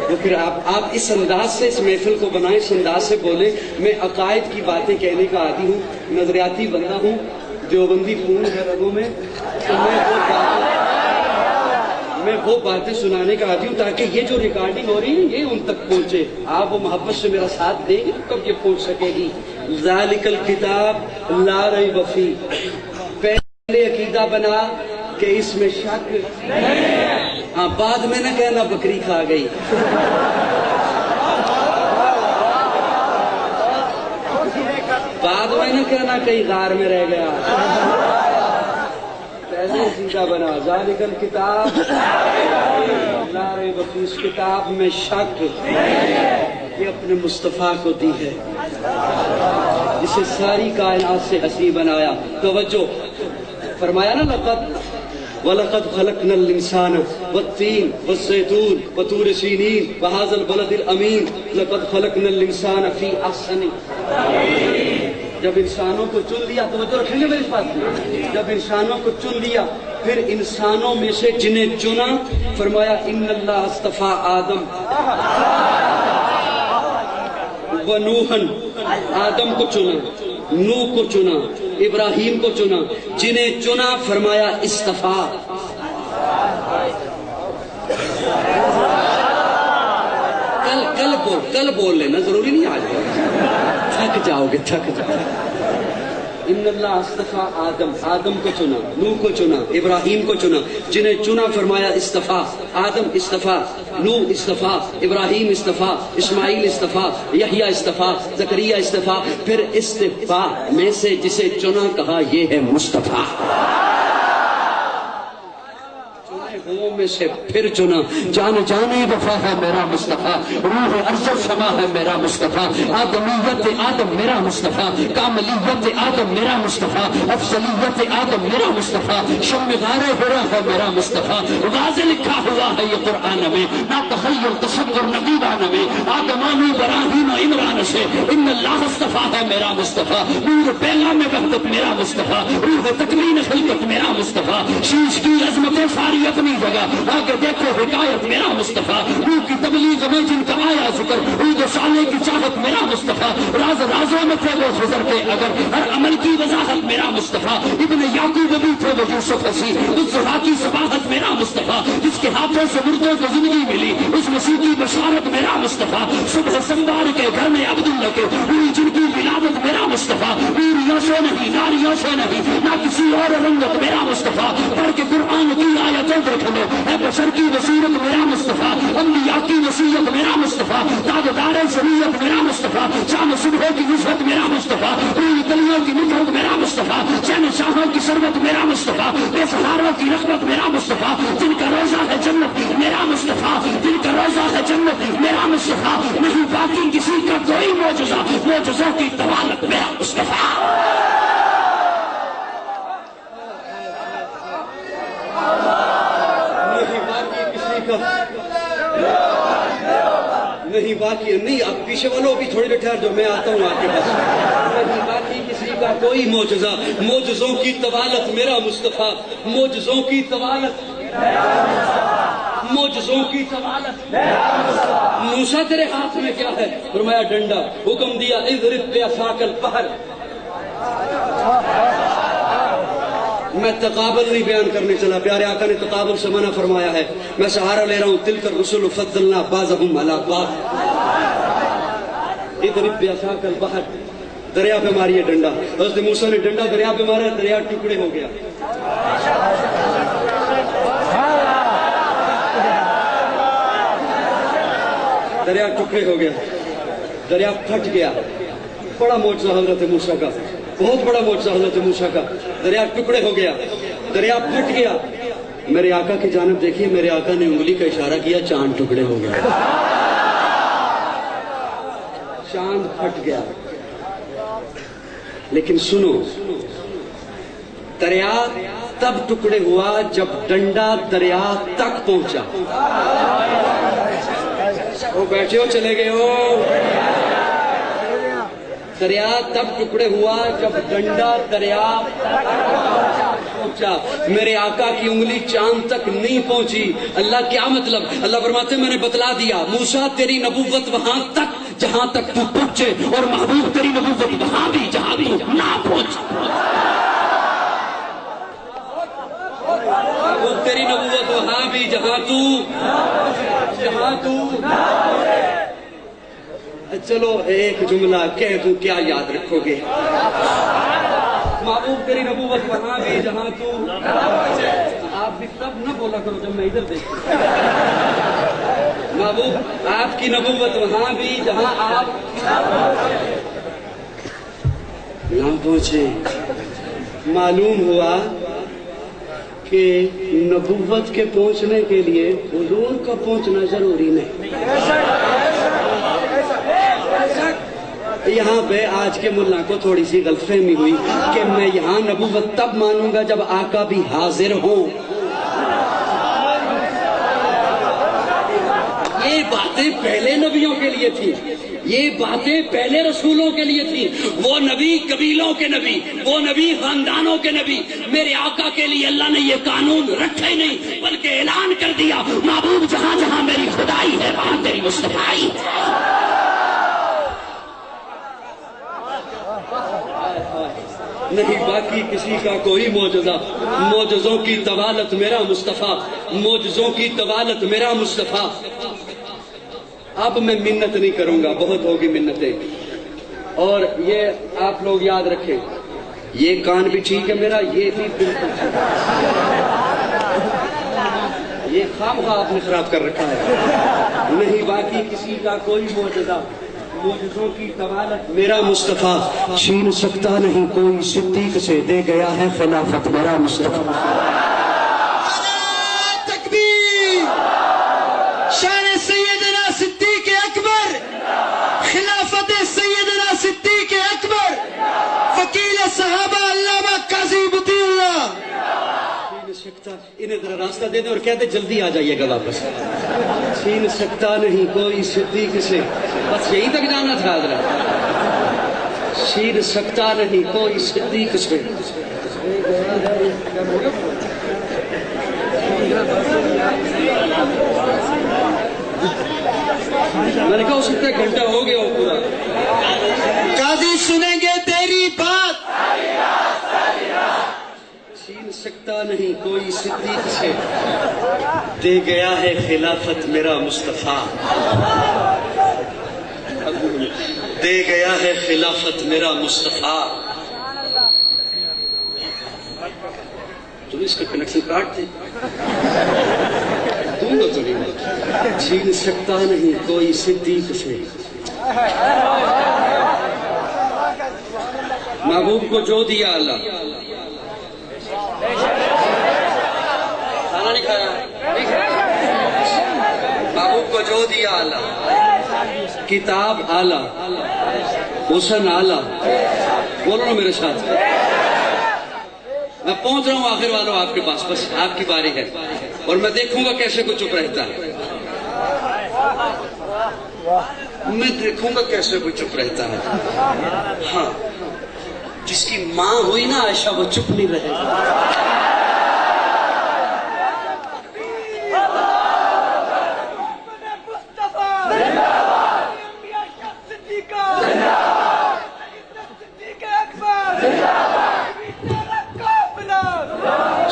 تو پھر آپ اس انداز سے اس محفل کو بنائیں، اس انداز سے بولیں. میں عقائد کی باتیں کہنے کا عادی ہوں، نظریاتی بندہ ہوں، دیوبندی خون ہے رگوں میں، تو میں وہ باتیں سنانے کا عادی ہوں تاکہ یہ جو ریکارڈنگ ہو رہی ہے یہ ان تک پہنچے. آپ وہ محبت سے میرا ساتھ دیں گے تو کب یہ پہنچ سکے گی. ذالک الکتاب لا ریب فیہ، پہلے عقیدہ بنا کہ اس میں شک ہاں، بعد میں نہ کہنا بکری کھا گئی. بعد میں نہ کہنا کہیں غار میں رہ گیا. پہلے سیدھا بنا ذالک الکتاب لا ریب فیہ، اس کتاب میں شک یہ اپنے مصطفیٰ کو دی ہے جسے ساری کائنات سے ہنسی بنایا. توجہ فرمایا نا وَلَقَدْ خَلَقْنَا الْإِنسَانَ وَالتِّينَ وَالزَّيْتُونَ وَطُورِ سِينِينَ وَهَٰذَا الْبَلَدِ الْأَمِينَ لَقَدْ خَلَقْنَا الْإِنسَانَ فِي أَحْسَنِ. جب انسانوں کو چن لیا، توجہ رکھیں گے میری بات میں، جب انسانوں کو چن لیا پھر انسانوں میں سے جنہیں چنا فرمایا ان اللہ اصطفیٰ آدم و نوحن، آدم کو چنا، نوح کو چنا، ابراہیم کو چنا. جنہیں چنا فرمایا اصطفیٰ. کل بول لینا، ضروری نہیں آج بول، تھک جاؤ گے، تھک جاؤ. ان اللہ اصطفیٰ آدم، آدم کو چنا، نوح کو چنا، ابراہیم کو چنا. جنہیں چنا فرمایا اصطفیٰ. آدم اصطفیٰ، نوح اصطفیٰ، ابراہیم اصطفیٰ، اسماعیل اصطفیٰ، یحییٰ اصطفیٰ، زکریا اصطفیٰ. پھر اصطفیٰ میں سے جسے چنا کہا یہ ہے مصطفیٰ. میں سے پھر چنا. جان جانے وفا ہے میرا مصطفیٰ، روح عرش و سما ہے میرا مصطفیٰ، آدمیت آدم میرا مصطفیٰ، کاملیت آدم میرا مصطفیٰ، افضلیت آدم میرا مصطفیٰ، شم غار ہرا ہے میرا مصطفیٰ. واضح لکھا ہوا ہے یہ قرآن میں، نہ تخیل تصور نبیبان میں، آدمان ابراہیم و عمران سے ان اللہ اصطفیٰ ہے میرا مصطفیٰ. نور پیغام وحدت میرا مصطفیٰ، روح تکوین خلقت میرا مصطفیٰ، شیش کی عظمتیں ساری اپنی جگہ، کا آگے دیکھو حکایت میرا مصطفیٰ، روح کی تبلیغ میں جن کا آیا ذکر، عود و سالے کی چاہت میرا مصطفیٰ، راز رازوں میں تھے وہ خضر کے اگر، ہر عمل کی وضاحت میرا مصطفیٰ، ابن یعقوب بھی تھے وہ یوسف حسین، اس زہا کی صباحت میرا مصطفیٰ، جس کے ہاتھوں سے مردوں کو زندگی ملی، اس مسیح کی بشارت میرا مصطفیٰ، صبح سنبار کے گھر میں عبداللہ کے ہوئی جن کی ولادت میرا مصطفیٰ، پیریوں سے نہیں ناریوں سے نہیں نہ کسی اور رنگت میرا مصطفیٰ، پڑھ کے قرآن کی آیتیں دیکھ لو، اے بشر کی بصیرت میرا مصطفیٰ، انبیاء کی وصیت میرا مصطفیٰ، تاجدار شریعت میرا مصطفیٰ، شام صبح کی نسبت میرا مصطفیٰ، پوری گلیوں کی نکھت میرا مصطفیٰ، شہنشاہوں کی شربت میرا مصطفیٰ، بے سہاروں کی رغبت میرا مصطفیٰ، جن کا روزہ ہے جنت میرا مصطفیٰ، جن کا روزہ ہے جنت میرا مصطفیٰ، نہیں باقی کسی کا کوئی معجزہ، معجزوں کی طوالت میرا مصطفیٰ۔ نہیں باقی نہیں، آپ پیچھے والوں بھی تھوڑی دیر ٹھہر جو، میں آتا ہوں آپ کے پاس۔ نہیں باقی کسی کا کوئی معجزہ، معجزوں کی طوالت میرا مصطفیٰ، معجزوں کی طوالت، معجزوں کی طوالت۔ موسیٰ تیرے ہاتھ میں کیا ہے؟ فرمایا ڈنڈا، حکم دیا اضرب بعصاک البحر۔ میں تقابل نہیں بیان کرنے چلا، پیارے آقا نے تقابل سے منع فرمایا ہے، میں سہارا لے رہا ہوں، تلک الرسل فضلنا بعضهم علی بعض۔ اضرب بعصاک البحر، دریا پہ ماری ڈنڈا، حضرت موسیٰ نے ڈنڈا دریا پہ مارا، دریا ٹکڑے ہو گیا۔ دریا ٹکڑے ہو گیا، دریا پھٹ گیا، بڑا معجزہ حضرت موسیٰ کا، بہت بڑا معجزہ حضرت موسیٰ کا، دریا ٹکڑے ہو گیا، دریا پھٹ گیا۔ میرے آقا کی جانب دیکھیے، میرے آقا نے انگلی کا اشارہ کیا، چاند ٹکڑے ہو گیا، چاند پھٹ گیا۔ لیکن سنو، دریا تب ٹکڑے ہوا جب ڈنڈا دریا تک پہنچا۔ وہ بیٹھے ہو چلے گئے ہو؟ دریا تب ٹکڑے ہوا جب ڈنڈا دریا پہنچا۔ میرے آقا کی انگلی چاند تک نہیں پہنچی۔ اللہ کیا مطلب؟ اللہ فرماتے میں نے بتلا دیا، موسیٰ تیری نبوت وہاں تک جہاں تک تو پہنچے، اور محبوب تیری نبوت وہاں بھی جہاں بھی نہ پہنچے۔ محبوب تیری نبوت وہاں بھی جہاں تو چلو ایک جملہ کہہ دوں، کیا یاد رکھو گے؟ محبوب تیری نبوت وہاں بھی جہاں تو، آپ بھی تب نہ بولا کرو جب میں ادھر دیکھوں۔ محبوب آپ کی نبوت وہاں بھی جہاں آپ نہ پہنچے۔ معلوم ہوا کہ نبوت کے پہنچنے کے لیے حضور کا پہنچنا ضروری نہیں۔ یہاں پہ آج کے ملا کو تھوڑی سی غلط فہمی ہوئی کہ میں یہاں نبوت تب مانوں گا جب آقا بھی حاضر ہوں۔ یہ باتیں پہلے نبیوں کے لیے تھی، یہ باتیں پہلے رسولوں کے لیے تھی۔ وہ نبی قبیلوں کے نبی، وہ نبی خاندانوں کے نبی۔ میرے آقا کے لیے اللہ نے یہ قانون رکھا ہی نہیں، بلکہ اعلان کر دیا، محبوب جہاں جہاں میری خدائی ہے وہاں تیری مصطفیٰ۔ نہیں باقی کسی کا کوئی معجزہ، معجزوں کی طوالت میرا مصطفیٰ، معجزوں کی طوالت میرا مصطفیٰ۔ اب میں منت نہیں کروں گا، بہت ہوگی منتیں۔ اور یہ آپ لوگ یاد رکھیں، یہ کان بھی ٹھیک ہے میرا، یہ بھی بالکل ٹھیک ہے، یہ خامخواہ آپ نے خراب کر رکھا ہے۔ نہیں باقی کسی کا کوئی معجزہ، معجزوں کی طوالت میرا مصطفیٰ، چھین سکتا نہیں کوئی صدیق سے، دے گیا ہے خلافت میرا مصطفیٰ۔ تکبیر، شان سیدنا صدیق اکبر، خلافت سیدنا صدیق اکبر، وکیل صحابہ علامہ قاضی بطی اللہ۔ انہیں ذرا راستہ دے دیں اور کہتے جلدی آ جائیے گا واپس۔ چھین سکتا نہیں کوئی صدیق سے، بس یہی تک جانا تھا حضرت۔ چھین سکتا نہیں کوئی صدیق سے۔ میں نے کہا ہو سکتا ہے گھنٹہ ہو گیا ہو پورا. قاضی سنیں گے تیری بات. چھین سکتا نہیں کوئی صدیق سے، دے گیا ہے خلافت میرا مصطفیٰ. دے گیا ہے خلافت میرا مصطفیٰ. تم اس کا کنیکشن کاٹ دے دوں گا تو نہیں. چھین سکتا نہیں کوئی صدیق سے، محبوب کو جو دیا اللہ. کھانا نہیں کھایا، محبوب کو جو دیا اللہ. کتاب اعلیٰ، حسن اعلیٰ. بولو نا میرے ساتھ. میں پہنچ رہا ہوں آخر والوں آپ کے پاس، بس آپ کی باری ہے اور میں دیکھوں گا کیسے کوئی چپ رہتا ہے. میں دیکھوں گا کیسے کوئی چپ رہتا ہے. ہاں، جس کی ماں ہوئی نا عائشہ وہ چپ نہیں رہے گا.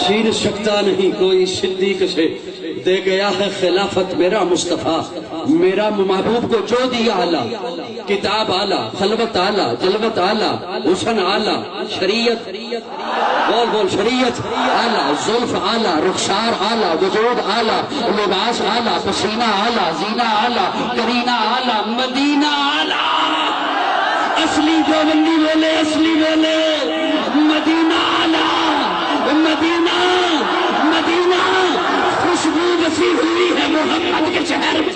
چھین سکتا نہیں کوئی صدیق سے، دے گیا ہے خلافت میرا مصطفیٰ. میرا محبوب کو جو دیا اعلیٰ، کتاب اعلیٰ، خلوت اعلیٰ، جلوت اعلیٰ، حسن اعلیٰ، شریعت، بول بول، شریعت اعلیٰ، زلف اعلیٰ، رخسار اعلیٰ، وجود اعلیٰ، لباس اعلیٰ، پسینہ اعلیٰ، زینہ اعلیٰ، کرینہ اعلیٰ، مدینہ اعلیٰ. اصلی دیوبندی بولے، اصلی بولے. مدینہ اعلیٰ، مدینہ، مدینہ. خوشبو بسی ہوئی ہے محمد کے شہر میں.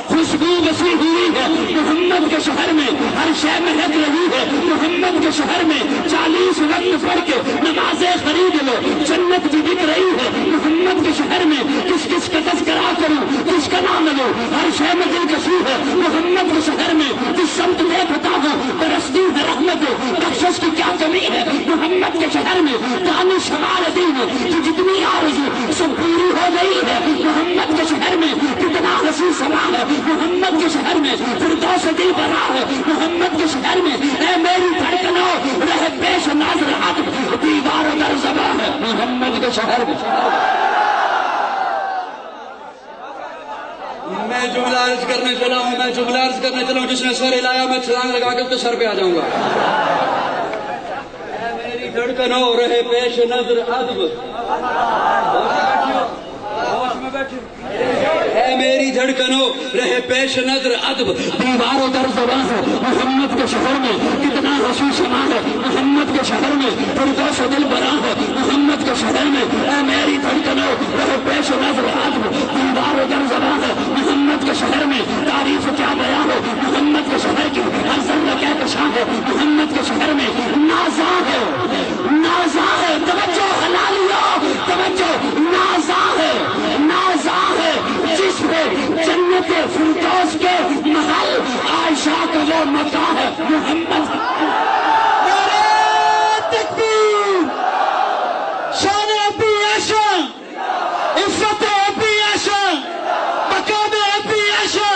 خوشبو بسی ہوئی ہے محمد کے شہر میں. ہر شے مہک رہی ہے محمد کے شہر میں. 40 وقت پڑھ کے نمازیں خرید لو، جنت بھی بک رہی ہے محمد کے شہر میں. کس کس کا تذکرہ کروں، کس کا نام لو. ہر شے میں دلکشی ہے محمد کے شہر میں. جس سمت میں بتا دو برستی ہے رحمت، بخشش کی کیا کمی ہے محمد کے شہر میں. دانی شمال دین کی جتنی آرزو سب پوری ہو گئی ہے محمد کے شہر میں. کتنا حسین سما ہے محمد کے شہر میں. فردوس دل بنا ہے محمد کے شہر میں. اے میری دھڑکنوں رہ پیش ناظر عدم، دیوار و در زبان ہے محمد کے شہر میں. میں جملہ عرض کرنے چلا ہوں، میں جملہ عرض کرنے چلا ہوں. جس نے سر ہلایا میں چھلانگ لگا کے اس کے سر پہ آ جاؤں گا. اے میری دھڑکنوں رہے پیش نظر ادب. اے میری دھڑکنوں رہے پیش نظر ادب، دیوار و در زبان ہے محمد کے شہر میں. کتنا حسین سما ہے محمد کے شہر میں. فردوس دل بنا ہے محمد کے شہر میں. اے میری دھڑکنوں رہے پیش نظر ادب، دیوار و در زبان ہے محمد کے شہر میں. تعریف کیا بیان ہو محمد کے شہر کی، ہر ذرہ کہکشاں ہے محمد کے شہر میں. نازاں ہے، نازاں ہے، توجہ حلالیو، توجہ. نازاں ہے، نازاں ہے جس پہ جنت فردوس کے محل عائشہ کا وہ مکان ہے محمد. نعرہ تکبیر. شان ابی عائشہ، عزت ابی عائشہ، مقام ابی عائشہ.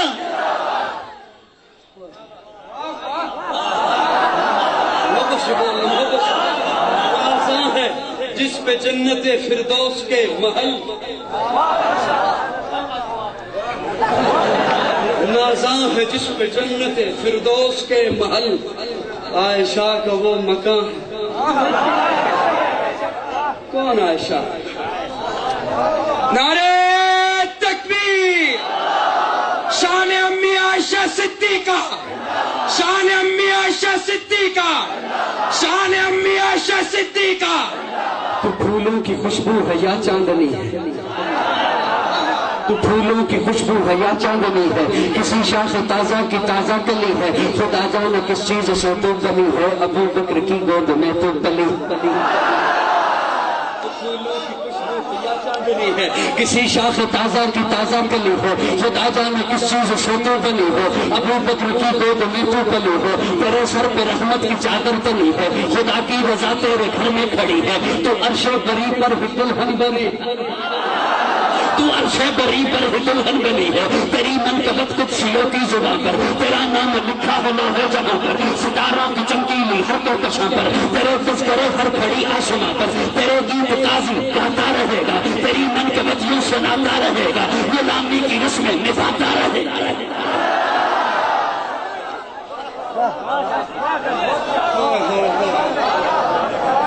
نازاں ہے جس پہ جنت فردوس کے محل، نازاں ہے جس پہ جنت فردوس کے محل عائشہ کا وہ مکان. کون عائشہ؟ نعرے تکبیر. شان امی عائشہ صدیقہ، شان امی عائشہ صدیقہ، شان امی عائشہ صدیقہ. تو پھولوں کی خوشبو ہے یا چاندنی ہے، تو پھولوں کی خوشبو ہے یا چاندنی ہے. کسی شاخ تازہ کی تازہ کلی ہے. خدا جانے کس چیز سے تو بنی ہے، ابو بکر کی گود میں تو پلی. کسی شاخ تازہ کی تازہ کلی ہو، خدا جانے کس چیز سے تو بنی ہو. ابو بکر کی گود میں تو پلی ہو. تیرے سر پہ رحمت کی چادر تلی ہے، خدا کی رضا تیرے گھر میں کھڑی ہے. تو عرش بری پر بھی دلہن بنی، تو عرش بری پر کی دلہن بنی ہے، تیری منقبت قدسیوں کی زبان پر، تیرا نام لکھا ہے لوح جہاں پر، ستاروں کی چمکیلی ہر کو کشاں پر، تیرے تذکرے ہر کھڑی آسماں پر، تیرے گیت قاضی گاتا رہے گا، تیری منقبت یوں سناتا رہے گا، غلامی کی رسمیں نبھاتا رہے گا۔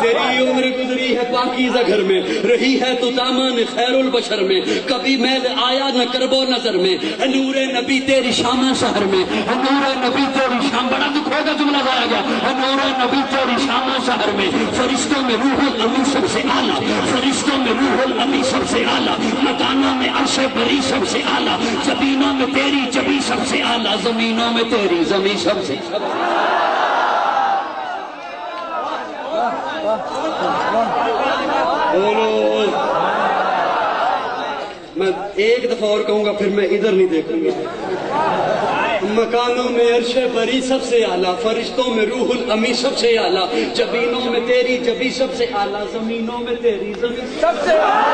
تیری عمر گزری ہے پاکیزہ گھر میں، رہی ہے تو دامان خیر البشر میں، کبھی میل آیا نہ کربو نظر میں، نور نبی تیری شام سحر میں، نور نبی تیری شام، بڑا دکھ ہوگا جملہ گایا گیا، نور نبی تیری شام سحر میں، فرشتوں میں روح الامین سب سے اعلیٰ، فرشتوں میں روح الامین سب سے اعلیٰ، مکانوں میں عرش بری سب سے اعلیٰ، جبینوں میں تیری جبی سب سے اعلیٰ، زمینوں میں تیری زمین سب سے بولو۔ میں ایک دفعہ اور کہوں گا پھر میں ادھر نہیں دیکھوں گا۔ مکانوں میں عرش بری سب سے اعلیٰ، فرشتوں میں روح الامین سب سے اعلیٰ، جبینوں میں تیری جبی سب سے اعلیٰ، زمینوں میں تیری زمین سب سے اعلیٰ،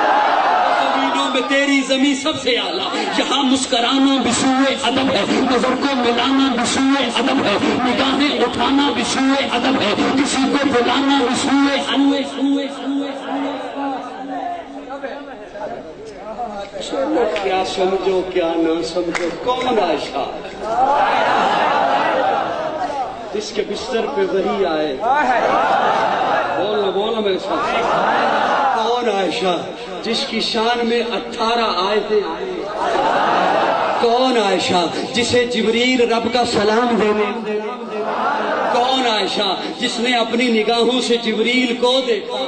زمینوں میں تیری زمین سب سے اعلیٰ۔ یہاں مسکرانا بسوئے ادب ہے، نظر کو ملانا بسوئے ادب ہے، نگاہیں اٹھانا بسوئے ادب ہے، کسی کو بلانا بسوئے چلو کیا سمجھو کیا نہ سمجھو، کون عائشہ جس کے بستر پہ وحی آئے؟ بولنا میرے ساتھ، کون عائشہ جس کی شان میں 18 آیتیں آئیں؟ کون عائشہ جسے جبریل رب کا سلام دینے؟ کون عائشہ جس نے اپنی نگاہوں سے جبریل کو دیکھا؟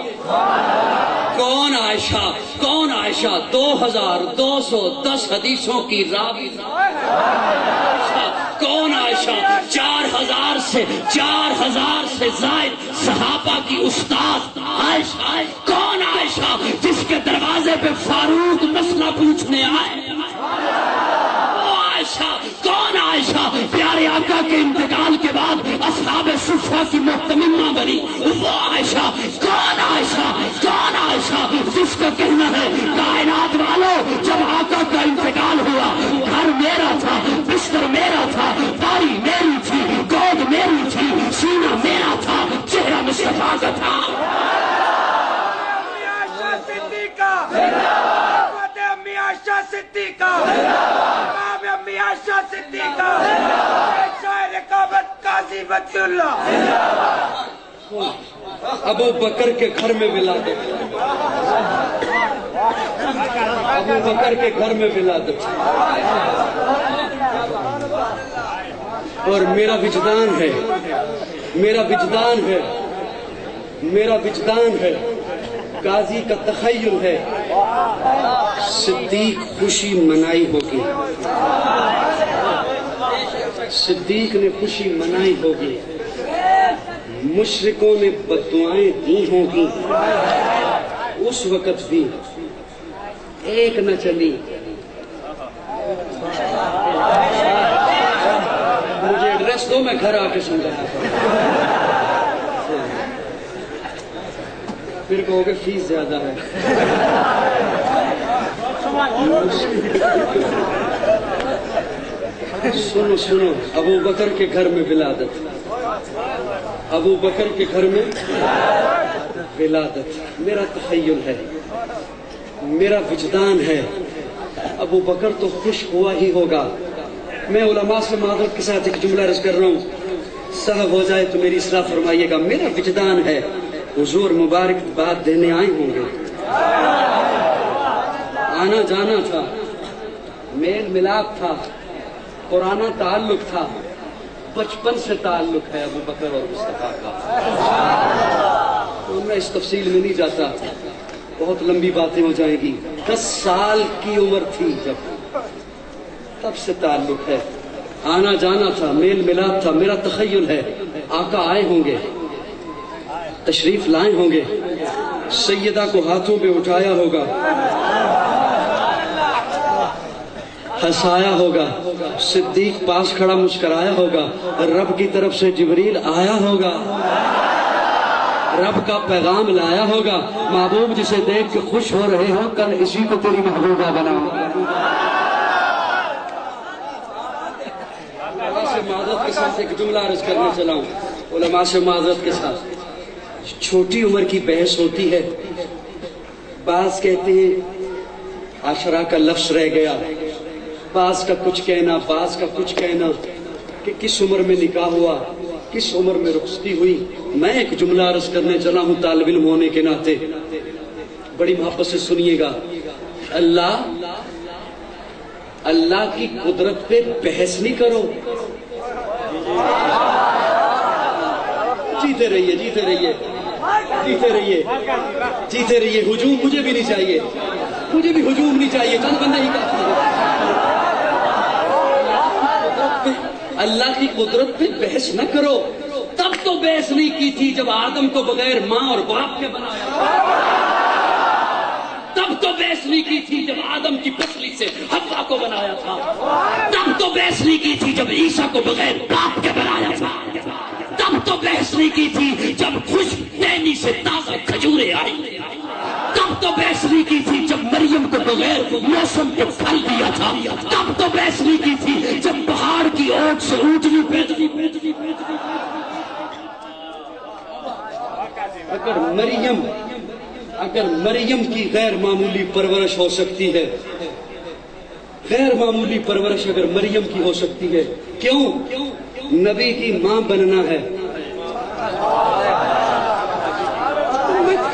کون عائشہ 2210 حدیثوں کی راوی؟ کون عائشہ 4000 سے زائد صحابہ کی استاد عائشہ؟ کون عائشہ جس کے دروازے پہ فاروق مسئلہ پوچھنے آئے؟ کون عائشہ پیارے آقا کے انتقال کے بعد اصحاب صفہ کی محتممہ بنی؟ وہ عائشہ کون عائشہ جس کا کہنا ہے کائنات والوں جب آقا کا انتقال ہوا گھر میرا تھا، بستر میرا تھا، باری میری تھی، گود میری تھی، سینہ میرا تھا، چہرہ مصطفیٰ کا تھا۔ ابو بکر کے گھر میں ولادت، ابو بکر کے گھر میں ولادت، اور میرا وجدان ہے قاضی کا تخیل ہے صدیق خوشی منائی ہوگی، صدیق نے خوشی منائی ہوگی، مشرکوں نے بددعائیں دی ہوں گی، اس وقت بھی ایک نہ چلی۔ مجھے ایڈریس دو، میں گھر آ کے سمجھاتا ہوں، پھر کہو گے فیس زیادہ ہے۔ سنو ابو بکر کے گھر میں ولادت، ابو بکر کے گھر میں ولادت، میرا تخیل ہے، میرا وجدان ہے، ابو بکر تو خوش ہوا ہی ہوگا۔ میں علماء سے معذرت کے ساتھ ایک جملہ عرض کر رہا ہوں، صحب ہو جائے تو میری اصلاح فرمائیے گا۔ میرا وجدان ہے حضور مبارک بات دینے آئے ہوں گے، آنا جانا تھا، میل ملاپ تھا، پرانا تعلق تھا، بچپن سے تعلق ہے ابو بکر اور مصطفیٰ کا۔ تو میں اس تفصیل میں نہیں جاتا، بہت لمبی باتیں ہو جائیں گی۔ 10 سال کی عمر تھی جب، تب سے تعلق ہے، آنا جانا تھا، میل ملاپ تھا۔ میرا تخیل ہے آقا آئے ہوں گے، تشریف لائے ہوں گے، سیدہ کو ہاتھوں پہ اٹھایا ہوگا، ہنسایا ہوگا، صدیق پاس کھڑا مسکرایا ہوگا، رب کی طرف سے جبریل آیا ہوگا، رب کا پیغام لایا ہوگا، محبوب جسے دیکھ کے خوش ہو رہے ہو، کل اسی کو تیری محبوبہ بناؤں گا۔ کے ساتھ ایک جملہ عرض کرنے چلا ہوں علماء سے معذرت کے ساتھ. چھوٹی عمر کی بحث ہوتی ہے. بعض کہتے ہیں عشرہ کا لفظ رہ گیا, بعض کا کچھ کہنا, بعض کا کچھ کہنا, کہ کس عمر میں نکاح ہوا, کس عمر میں رخصتی ہوئی. میں ایک جملہ عرض کرنے چلا ہوں طالب علم ہونے کے ناطے, بڑی محبت سے سنیے گا. اللہ کی قدرت پہ بحث نہیں کرو. جیتے رہیے, جیتے رہیے, جیتے رہیے, جیتے رہیے. ہجوم مجھے بھی نہیں چاہیے, مجھے بھی ہجوم نہیں چاہیے, چند بندے ہی کافی ہیں. اللہ کی قدرت پہ بحث نہ کرو. تب تو بحث نہیں کی تھی جب آدم کو بغیر ماں اور باپ کے بنایا. تب تو بحث نہیں کی تھی جب آدم کی پسلی سے حوا کو بنایا تھا. تب تو بحث نہیں کی تھی جب عیسیٰ کو بغیر باپ کے بنایا تھا. تب تو بحث نہیں کی تھی جب خشک ٹہنی سے تازہ کھجوریں آئی. تب تو بحث نہیں کی تھی جب مریم کو بغیر موسم کے پھل دیا تھا. تب تو بحث نہیں کی تھی جب پہاڑ کی اوٹ سے اونٹنی پیدا. اگر مریم کی غیر معمولی پرورش ہو سکتی ہے, غیر معمولی پرورش اگر مریم کی ہو سکتی ہے, کیوں نبی کی ماں بننا ہے؟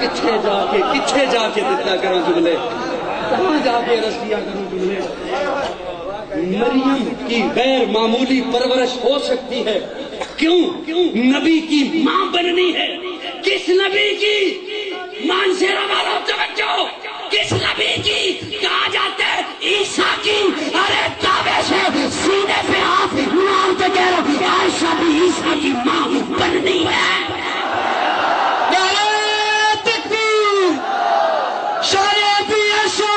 کتھے جا کے دتا کروں جملے, کہاں جا کے رس دیا کروں جملے. مریم کی غیر معمولی پرورش ہو سکتی ہے, کیوں نبی کی ماں بننی ہے. کس نبی کی؟ مانسیرا والا توجہ, کس نبی کی؟ کہا جاتا ہے عیسیٰ کی. ارے دعوے سے سینے پہ ہاتھ مارتے کہہ رہا ہوں عائشہ بھی عیسیٰ کی ماں بننی ہے. شان ابی عائشہ,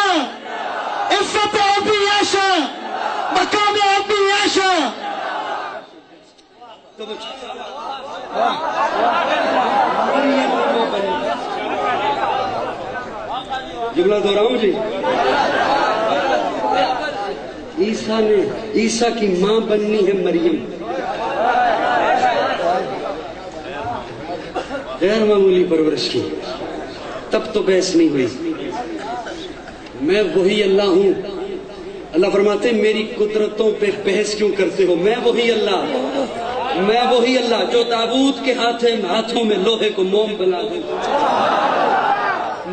عزت ابی عائشہ, مقام ابی عائشہ. جملہ دہراؤں جی. عیسیٰ کی ماں بننی ہے مریم. غیر معمولی پرورش کی, تب تو بحث نہیں ہوئی. میں وہی اللہ ہوں. اللہ فرماتے ہیں میری قدرتوں پہ بحث کیوں کرتے ہو. میں وہی اللہ جو تابوت کے ہاتھوں میں لوہے کو موم بنا دوں.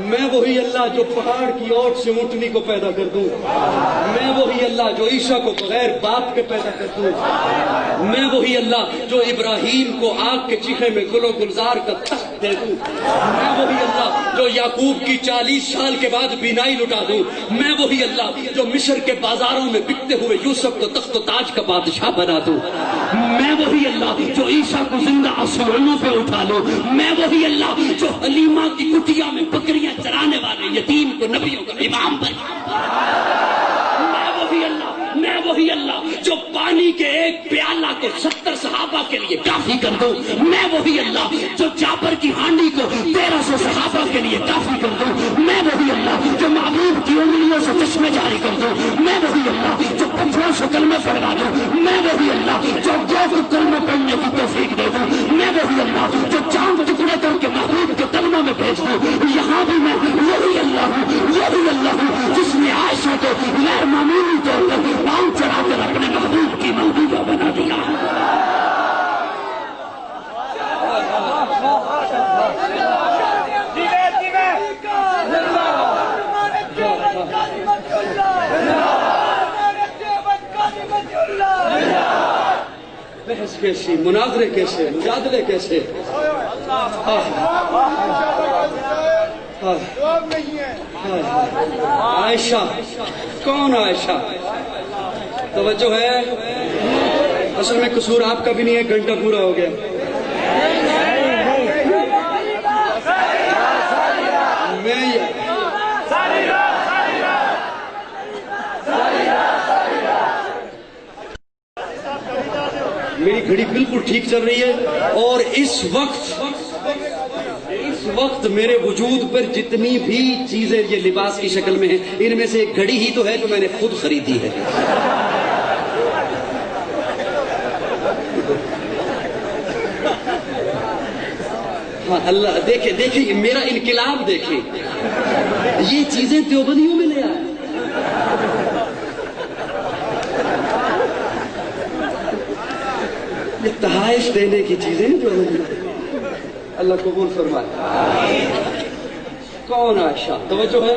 میں وہی اللہ جو پہاڑ کی اوٹ سے اونٹنی کو پیدا کر دوں. میں وہی اللہ جو عیسیٰ کو بغیر باپ کے پیدا کر دوں. میں وہی اللہ جو ابراہیم کو آگ کے چیخے میں گل و گلزار کا تخت دے دوں. میں وہی اللہ جو یعقوب کی 40 سال کے بعد بینائی لٹا دوں. میں وہی اللہ جو مصر کے بازاروں میں بکتے ہوئے یوسف کو تخت و تاج کا بادشاہ بنا دوں. میں وہی اللہ جو عیسیٰ کو زندہ آسمانوں پہ اٹھا لوں. میں وہی اللہ جو حلیمہ کی کٹیا میں بکریاں چرانے والے یتیم کو نبیوں کا امام بنا. میں وہی اللہ جو پانی کے ایک پیالہ کو 70 صحابہ کے لیے کافی کر دوں. میں وہی اللہ جو جابر کی ہانڈی کو 1300 صحابہ کے لیے کافی کر دوں. میں وہی اللہ جو محبوب کی انگلیوں سے چشمے جاری کر دوں. میں وہی اللہ جو پتھروں سے کلمے پڑھوا دوں. میں وہی اللہ جو گو کلمے پڑھنے کی توفیق دے دوں. میں وہی اللہ جو چاند ٹکڑے کر کے محبوب کے قدموں میں بھیج دوں. یہاں بھی میں وہی اللہ ہوں جس نے عائشہ کو غیر معمولی طور پر پاؤں چڑھا کر اپنے محبوب کی محبوبہ بنا دیا. بحث کیسی, مناظرے کیسے, مجادلے کیسے. عائشہ کون؟ عائشہ توجہ ہے. اصل میں قصور آپ کا بھی نہیں ہے, 1 گھنٹہ پورا ہو گیا. میری گھڑی بالکل ٹھیک چل رہی ہے اور اس وقت میرے وجود پر جتنی بھی چیزیں یہ لباس کی شکل میں ہیں, ان میں سے ایک گھڑی ہی تو ہے جو میں نے خود خریدی ہے. ہاں اللہ دیکھیں دیکھیں یہ میرا انقلاب دیکھیں، یہ چیزیں دیوبندیوں میں لے آئے. یہ تحائش دینے کی چیزیں جو اللہ قبول فرمائے. کون عائشہ؟ توجہ ہے،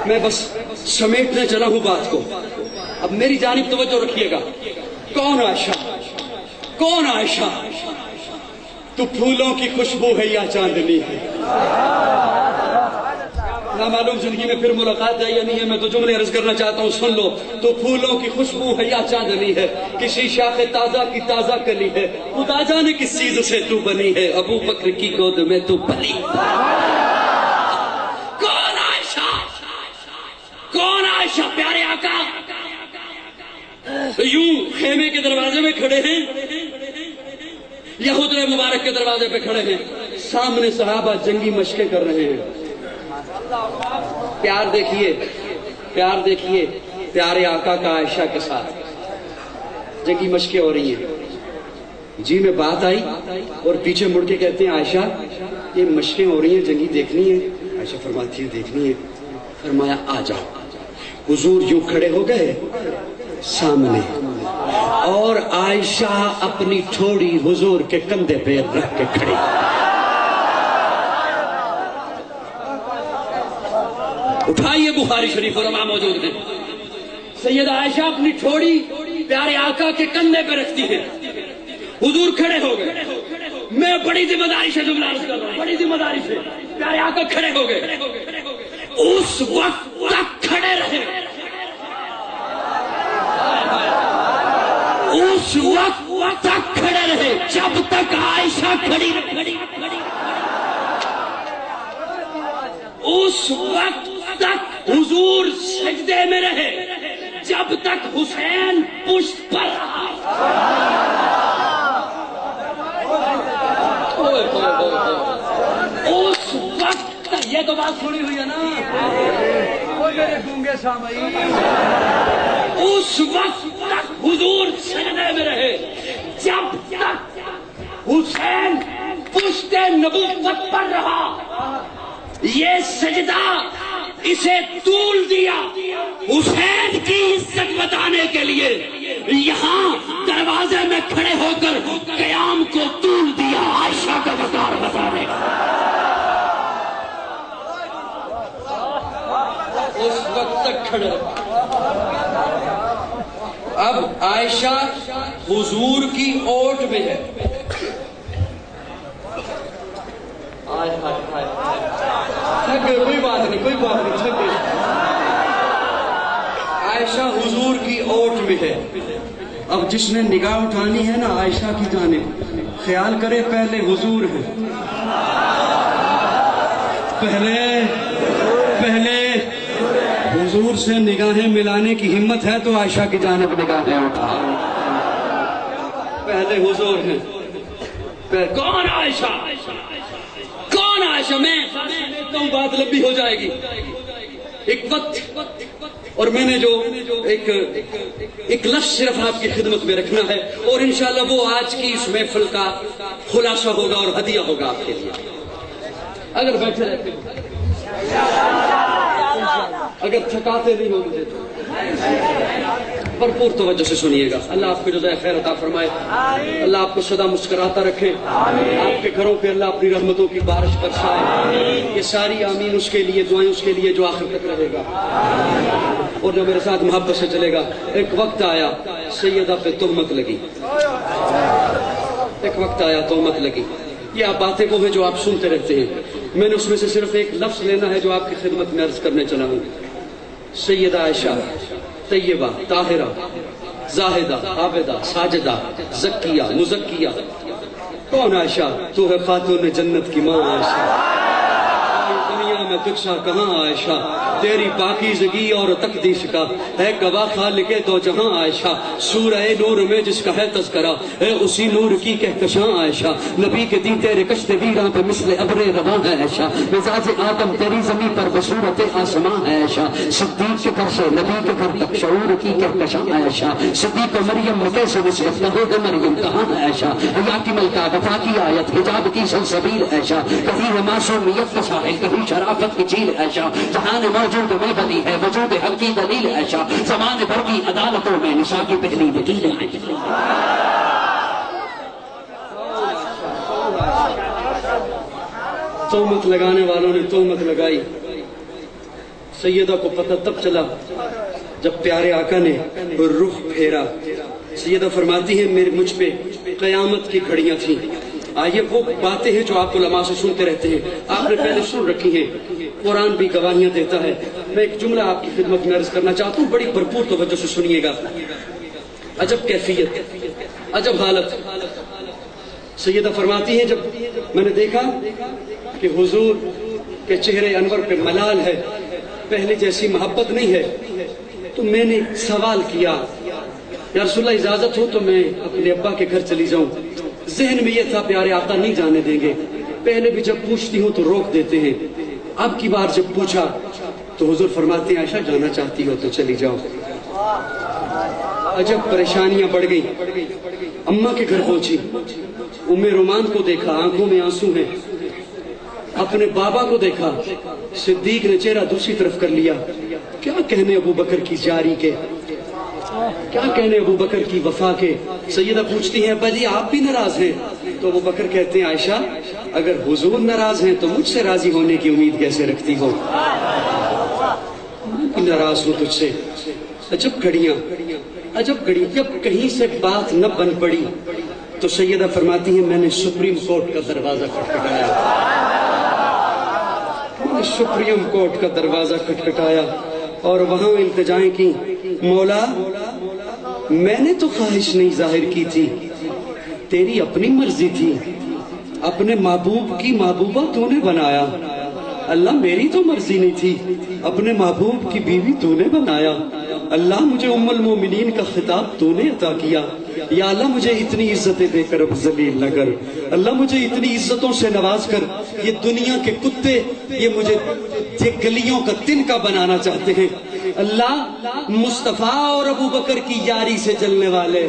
میں بس سمیٹنے چلا ہوں بات کو، اب میری جانب توجہ رکھیے گا. کون عائشہ؟ کون عائشہ؟ تو پھولوں کی خوشبو ہے یا چاندنی ہے؟ نہ معلوم زندگی میں پھر ملاقات ہے یا نہیں ہے، میں تو جملے عرض کرنا چاہتا ہوں، سن لو. تو پھولوں کی خوشبو ہے یا چاندنی ہے، کسی شاخ تازہ کی تازہ کلی ہے، خدا جانے کس چیز سے تو بنی ہے، ابو بکر کی گود میں تو پلی. کون عائشہ؟ کون عائشہ؟ پیارے آقا یوں خیمے کے دروازے میں کھڑے ہیں یا حجرہ مبارک کے دروازے پہ کھڑے ہیں، سامنے صحابہ جنگی مشقیں کر رہے ہیں. پیار دیکھیے، پیار دیکھیے پیارے آقا کا عائشہ کے ساتھ جنگی مشقیں ہو رہی ہیں. جی میں بات آئی اور پیچھے مڑ کے کہتے ہیں عائشہ یہ مشقیں ہو رہی ہیں، جنگی دیکھنی ہے؟ عائشہ فرماتی ہے دیکھنی ہے. فرمایا آ جاؤ. حضور یوں کھڑے ہو گئے سامنے اور عائشہ اپنی ٹھوڑی حضور کے کندھے پہ رکھ کے کھڑی. اٹھائیے بخاری شریف علماء موجود ہیں. سیدہ عائشہ اپنی ٹھوڑی پیارے آقا کے کندھے پہ رکھتی ہے، حضور کھڑے ہو گئے. میں بڑی ذمہ داری سے جملہ عرض کر رہا ہوں، بڑی ذمہ داری سے. پیارے آقا کھڑے ہو گئے، اس وقت تک کھڑے رہے، اس وقت تک کھڑے رہے جب تک عائشہ کھڑی رہی. اس وقت تک حضور سجدے میں رہے جب تک حسین پشت پر رہا. اس وقت تک، یہ تو بات سنی ہوئی ہے نا میرے گونگے سامعین، اس وقت تک حضور سجدے میں رہے جب تک حسین پشت نبوت پر رہا. یہ سجدہ اسے طول دیا حسین کی عزت بتانے کے لیے، یہاں دروازے میں کھڑے ہو کر قیام کو طول دیا عائشہ کا وقار بتانے کا. اس وقت تک کھڑے. اب عائشہ حضور کی اوٹ میں ہے. کوئی بات نہیں، کوئی بات نہیں. عائشہ حضور کی اوٹ میں ہے. اب جس نے نگاہ اٹھانی ہے نا عائشہ کی جانب، خیال کرے پہلے حضور ہے، پہلے حضور سے نگاہیں ملانے کی ہمت ہے تو عائشہ کی جانب نگاہیں اٹھا. پہلے حضور ہے. کون عائشہ؟ کون عائشہ؟ میں لیتا ہوں، بات لمبی ہو جائے گی. ایک وقت اور میں نے جو ایک لفظ صرف آپ کی خدمت میں رکھنا ہے اور انشاءاللہ وہ آج کی اس محفل کا خلاصہ ہوگا اور ہدیہ ہوگا آپ کے لیے. اگر بیٹھے رہتے ہو، اگر تھکاتے نہیں ہو مجھے تو بھرپور توجہ سے سنیے گا. اللہ آپ کو جزائے خیر عطا فرمائے، اللہ آپ کو سدا مسکراتا رکھے، آپ کے گھروں پہ اللہ اپنی رحمتوں کی بارش برسائے. یہ ساری آمین اس کے لیے، دعائیں اس کے لیے جو آخر تک رہے گا اور جو میرے ساتھ محبت سے چلے گا. ایک وقت آیا سیدہ پہ تہمت لگی، ایک وقت آیا تہمت لگی. یہ آپ باتیں وہ ہیں جو آپ سنتے رہتے ہیں، میں نے اس میں سے صرف ایک لفظ لینا ہے جو آپ کی خدمت میں عرض کرنے چلا ہوں. سیدہ عائشہ طیبہ، طاہرہ، زاہدہ، عابدہ، ساجدہ، زکیہ، مزکیہ. کون عائشہ؟ تو ہے خاتون جنت کی ماں عائشہ. دنیا میں تجھسا کہاں عائشہ، تیری پاکیزگی اور تقدیس کا ہے گواہ خالق دو جہاں عائشہ، سورہ نور میں جس کا ہے تذکرہ ہے اسی نور کی کہکشاں عائشہ، نبی کے دی تیرے کشت ویراں پہ مثل ابر رواں ہے عائشہ، مزاج آدم تیری زمین پر بصورت آسماں ہے عائشہ، صدیق کے گھر سے نبی کے گھر تک شعور کی کہکشاں عائشہ، صدیق و مریم میں کیسے نسبت نہ ہو مریم کہاں ہے عائشہ، حیاتی ملکہ وفا کی آیت حجاب کی سلسبیل عائشہ، کہیں ہے معصومیت کا ساحل کہیں شرافت کی جھیل عائشہ، جہان موجود میں بنی ہے وجود حق کی دلیل عائشہ، زمان بھر کی عدالتوں میں نساء کی پہلی وکیل عائشہ۔ تہمت لگانے والوں نے تہمت لگائی، سیدہ کو پتہ تب چلا جب پیارے آقا نے رخ پھیرا۔ سیدہ فرماتی ہے مجھ پہ قیامت کی گھڑیاں تھیں۔ آئیے وہ باتیں ہیں جو آپ علماء سے سنتے رہتے ہیں، آپ نے پہلے سن رکھی ہیں، قرآن بھی گواہیاں دیتا ہے۔ میں ایک جملہ آپ کی خدمت میں عرض کرنا چاہتا ہوں، بڑی بھرپور توجہ سے سنیے گا۔ عجب کیفیت، عجب حالت۔ سیدہ فرماتی ہیں جب میں نے دیکھا کہ حضور کے چہرے انور پہ ملال ہے، پہلے جیسی محبت نہیں ہے، تو میں نے سوال کیا یا رسول اللہ اجازت ہو تو میں اپنے ابا کے گھر چلی جاؤں۔ ذہن میں یہ تھا پیارے آقا نہیں جانے دیں گے، پہلے بھی جب پوچھتی ہوں تو روک دیتے ہیں، اب کی بار جب پوچھا تو حضور فرماتے ہیں عائشہ جانا چاہتی ہو تو چلی جاؤ۔ عجب پریشانیاں بڑھ گئی۔ اماں کے گھر پہنچی، ام رومان کو دیکھا، آنکھوں میں آنسو ہیں، اپنے بابا کو دیکھا، صدیق نے چہرہ دوسری طرف کر لیا۔ کیا کہنے ابو بکر کی جاری کے، کیا کہنے ابو بکر کی وفا کے۔ سیدہ پوچھتی ہیں ابا جی آپ بھی ناراض ہیں؟ تو ابو بکر کہتے ہیں عائشہ اگر حضور ناراض ہیں تو مجھ سے راضی ہونے کی امید کیسے رکھتی ہو؟ ناراض ہوں تجھ سے۔ عجب گھڑیاں، عجب گھڑیاں۔ جب کہیں سے بات نہ بن پڑی تو سیدہ فرماتی ہیں میں نے سپریم کورٹ کا دروازہ کھٹکھٹایا، میں نے سپریم کورٹ کا دروازہ کھٹکھٹایا اور وہاں التجائیں کی، مولا میں نے تو خواہش نہیں ظاہر کی تھی، تیری اپنی مرضی تھی، اپنے محبوب کی محبوبہ تو نے بنایا، اللہ میری تو مرضی نہیں تھی، اپنے محبوب کی بیوی تو نے بنایا، اللہ مجھے ام المومنین کا خطاب تو نے عطا کیا، یا اللہ مجھے اتنی عزتیں دے کر اب ذلیل نہ کر، اللہ مجھے اتنی عزتوں سے نواز کر، یہ دنیا کے کتے یہ مجھے یہ گلیوں کا تنکا بنانا چاہتے ہیں، اللہ مصطفیٰ اور ابو بکر کی یاری سے جلنے والے،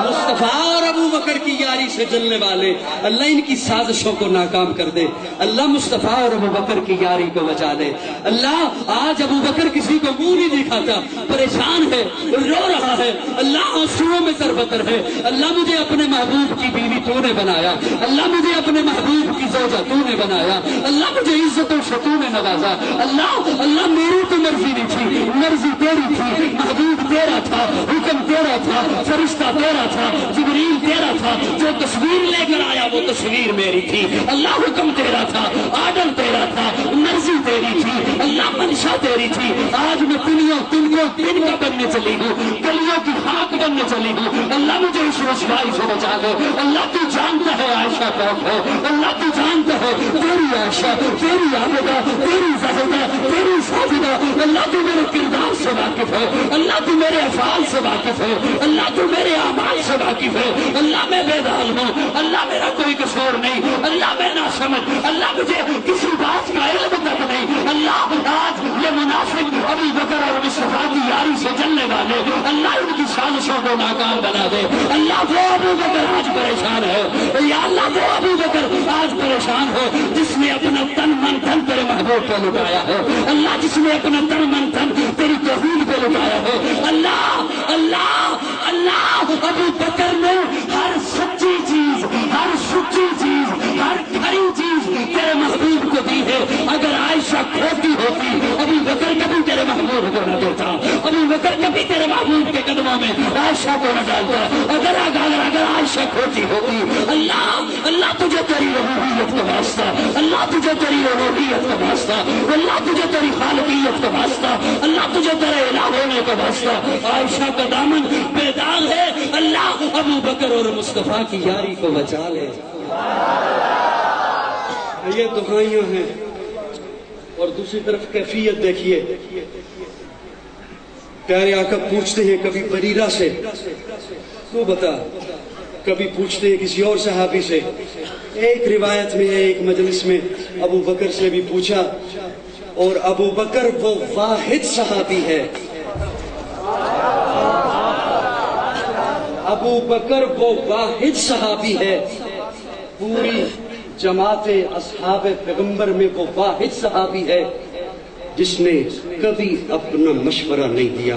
مصطفیٰ اور ابو بکر کی یاری سے جلنے والے، اللہ ان کی سازشوں کو ناکام کر دے، اللہ مصطفیٰ اور ابو بکر کی یاری کو بچا دے۔ اللہ آج ابو بکر کسی کو منہ نہیں دکھاتا، پریشان ہے، رو رہا ہے، اللہ آنسوؤں میں تربتر ہے، اللہ مجھے اپنے محبوب کی بیوی تو نے بنایا، اللہ مجھے اپنے محبوب کی زوجہ تو نے بنایا، اللہ مجھے عزتوں سے تو نے نوازا، اللہ میری تو مرضی نہیں تھی، مرضی تیری تھی، محبوب تیرا تھا، حکم تیرا تھا، فرشتہ تیرا تھا، جبریل تیرا تھا، جو تصویر لے کر آیا وہ تصویر میری تھی، اللہ حکم تیرا تھا، آرڈر تیرا تھا، مرضی تیری تھی، اللہ منشا تیری تھی، آج میں تن کا بننے چلی ہوں، گلیوں کی خاک بننے چلی ہوں، اللہ مجھے اس رسوائی سے بچا لے، اللہ تو جانتا ہے عائشہ کون ہے، اللہ تو جانتا ہے تیری عائشہ، تیری عابدہ، تیری زاہدہ، تیری ساجدہ، اللہ تو میرے کردار سے واقف ہے، اللہ تو میرے افعال سے واقف ہے، اللہ تو میرے اعمال سے واقف ہے، اللہ میں بیدال ہوں، اللہ میرا کوئی قصور نہیں، اللہ میں نہ سمجھ، اللہ مجھے کسی بات کا علم تک نہیں، اللہ آج یہ منافق ابو بکر اور مصطفیٰ کی یاری سے جلنے والے، اللہ ان کی سازشوں کو ناکام بنا دے، اللہ وہ ابو بکر آج پریشان ہے، یا اللہ وہ ابو بکر آج پریشان ہو جس نے اپنا تن من دھن تیرے محبوب پہ لٹایا ہے، اللہ جس نے اپنا تن من دھن تیری توحید پہ لٹایا ہے، اللہ اللہ اللہ ابو بکر نے ہر سچی چیز، ہر سچی چیز، ہر کھری چیز تیرے محبوب کو دی ہے، اگر عائشہ کھوتی ہوتی ابو بکر کبھی تیرے محبوب کو نہ دیتا، ابو بکر کبھی تیرے محبوب کے قدموں میں عائشہ کو نہ ڈالتا، اگر عائشہ کھوتی ہوتی، اللہ تجھے تیری ربوبیت کا واسطہ، اللہ تجھے تیری ربوبیت کا واسطہ، اللہ تجھے تیری خالقیت کا واسطہ، اللہ تجھے تیرے الہ ہونے کا واسطہ، عائشہ کا دامن بے داغ ہے، اللہ ابو بکر اور مصطفیٰ کی یاری کو بچا لے۔ یہ دعائیاں ہیں اور دوسری طرف کیفیت دیکھیے. پیارے آقا پوچھتے ہیں کبھی بریرہ سے تو بتا, کبھی پوچھتے ہیں کسی اور صحابی سے. ایک روایت میں ہے ایک مجلس میں ابو بکر سے بھی پوچھا, اور ابو بکر وہ واحد صحابی ہے, ابو بکر وہ واحد صحابی ہے, پوری جماعت اصحاب پیغمبر میں وہ واحد صحابی ہے جس نے کبھی اپنا مشورہ نہیں دیا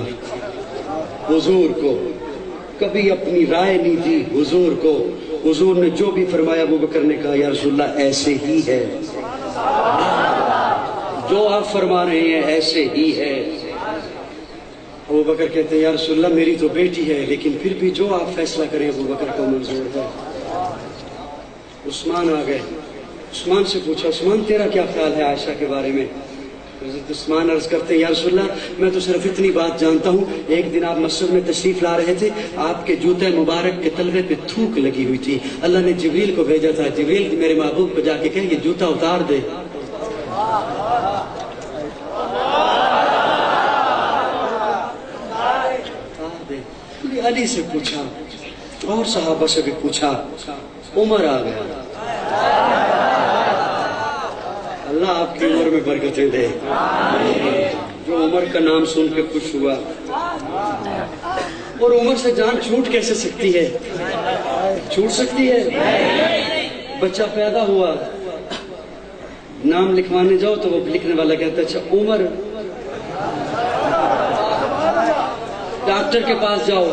حضور کو, کبھی اپنی رائے نہیں دی حضور کو. حضور نے جو بھی فرمایا ابو بکر نے کہا یا رسول اللہ ایسے ہی ہے, جو آپ فرما رہے ہیں ایسے ہی ہے. ابو بکر کہتے ہیں یا رسول اللہ میری تو بیٹی ہے لیکن پھر بھی جو آپ فیصلہ کریں ابو بکر کو منظور ہے. عثمان آ گئے, عثمان سے پوچھا عثمان تیرا کیا خیال ہے عائشہ کے بارے میں؟ حضرت عثمان عرض کرتے ہیں یا رسول اللہ میں تو صرف اتنی بات جانتا ہوں, ایک دن آپ مسجد میں تشریف لا رہے تھے, آپ کے جوتے مبارک کے تلوے پہ تھوک لگی ہوئی تھی, اللہ نے جبریل کو بھیجا تھا, جبریل میرے محبوب کو جا کے کہے یہ جوتا اتار دے. علی سے پوچھا اور صحابہ سے بھی پوچھا, عمر آ گیا. اللہ آپ کی عمر میں برکتیں دے, جو عمر کا نام سن کے خوش ہوا. اور عمر سے جان چھوٹ کیسے سکتی ہے؟ چھوٹ سکتی ہے؟ بچہ پیدا ہوا, نام لکھوانے جاؤ تو وہ لکھنے والا کہتا ہے اچھا عمر. ڈاکٹر کے پاس جاؤ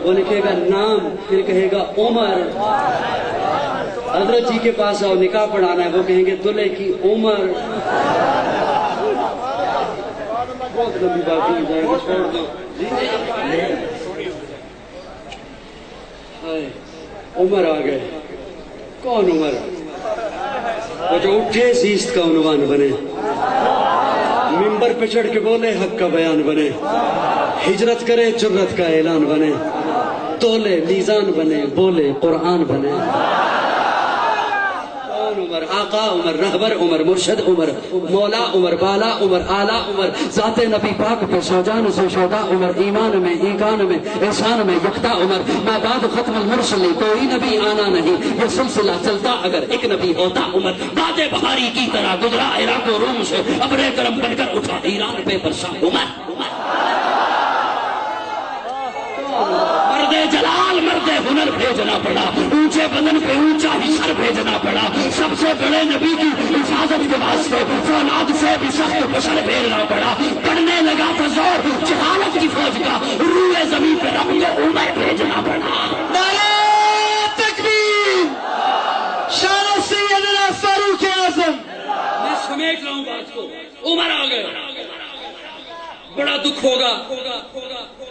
وہ لکھے گا نام, پھر کہے گا عمر. حضرت جی کے پاس آؤ نکاح پڑھانا ہے, وہ کہیں گے دلہے کی عمر. بہت لمبی بات ہو جائے گی, چھوڑ دو. عمر آ گئے. کون عمر؟ وہ جو اٹھے زیست کا عنوان بنے, ممبر پہ چڑھ کے بولے حق کا بیان بنے, ہجرت کرے جرت کا اعلان بنے, تولے میزان بنے, بولے قرآن بنے. کون عمر؟ آقا عمر, رہبر عمر, مرشد عمر, مولا عمر, بالا عمر, اعلیٰ عمر, ذات نبی پاک پہ شوجان سے شودا عمر, ایمان میں ایقان میں احسان میں یکتا عمر. میں بعد ختم المرسلی کوئی نبی آنا نہیں, یہ سلسلہ چلتا اگر ایک نبی ہوتا عمر. باد بہاری کی طرح گزرا عراق و روم سے, ابر کرم بن کر اٹھا ایران پہ برسا عمر. مرد جلال مرد ہنر بھیجنا پڑا, اونچے بدن پہ اونچا ہی سر بھیجنا پڑا. سب سے بڑے نبی کی حفاظت کے واسطے فولاد سے بھی سخت بشر بھیجنا پڑا. پڑھنے لگا تھا زور جہالت کی فوج کا, روئے زمین پہ رب کو عمر بھیجنا پڑا. نعرہ تکبیر, شان سیدنا فاروق اعظم. میں سمیٹ رہا ہوں بات کو. عمر آ گئے, بڑا دکھ ہوگا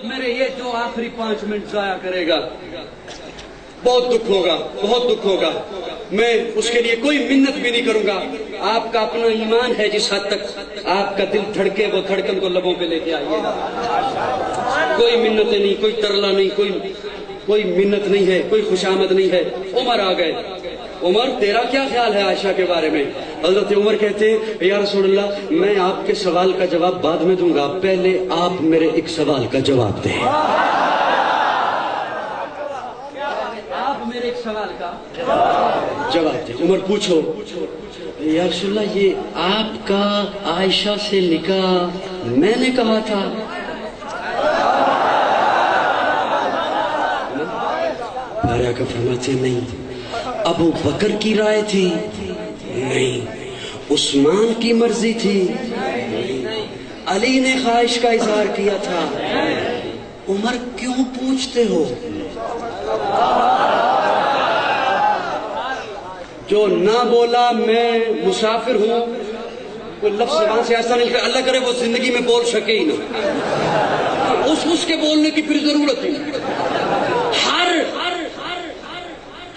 میرے یہ جو آخری 5 منٹ ضائع کرے گا, بہت دکھ ہوگا, بہت دکھ ہوگا. میں اس کے لیے کوئی منت بھی نہیں کروں گا. آپ کا اپنا ایمان ہے, جس حد تک آپ کا دل دھڑکے وہ دھڑکن کو لبوں پہ لے کے آئیے گا. کوئی منتیں نہیں, کوئی ترلا نہیں, کوئی منت نہیں ہے, کوئی خوشامد نہیں ہے. عمر آ گئے. عمر تیرا کیا خیال ہے عائشہ کے بارے میں؟ حضرت عمر کہتے ہیں یا رسول اللہ میں آپ کے سوال کا جواب بعد میں دوں گا, پہلے آپ میرے ایک سوال کا جواب دیں. آپ میرے ایک سوال کا جواب دیں. عمر پوچھو یا رسول اللہ یہ آپ کا عائشہ سے نکاح میں نے کہا تھا؟ بارہ کا فرماتے نہیں, ابو بکر کی رائے تھی نہیں, عثمان کی مرضی تھی نہیں, علی نے خواہش کا اظہار کیا تھا. عمر کیوں پوچھتے ہو؟ جو نہ بولا میں مسافر ہوں, کوئی لفظ زبان سے ایسا نہیں, اللہ کرے وہ زندگی میں بول سکے ہی نہ, اس کے بولنے کی پھر ضرورت نہیں.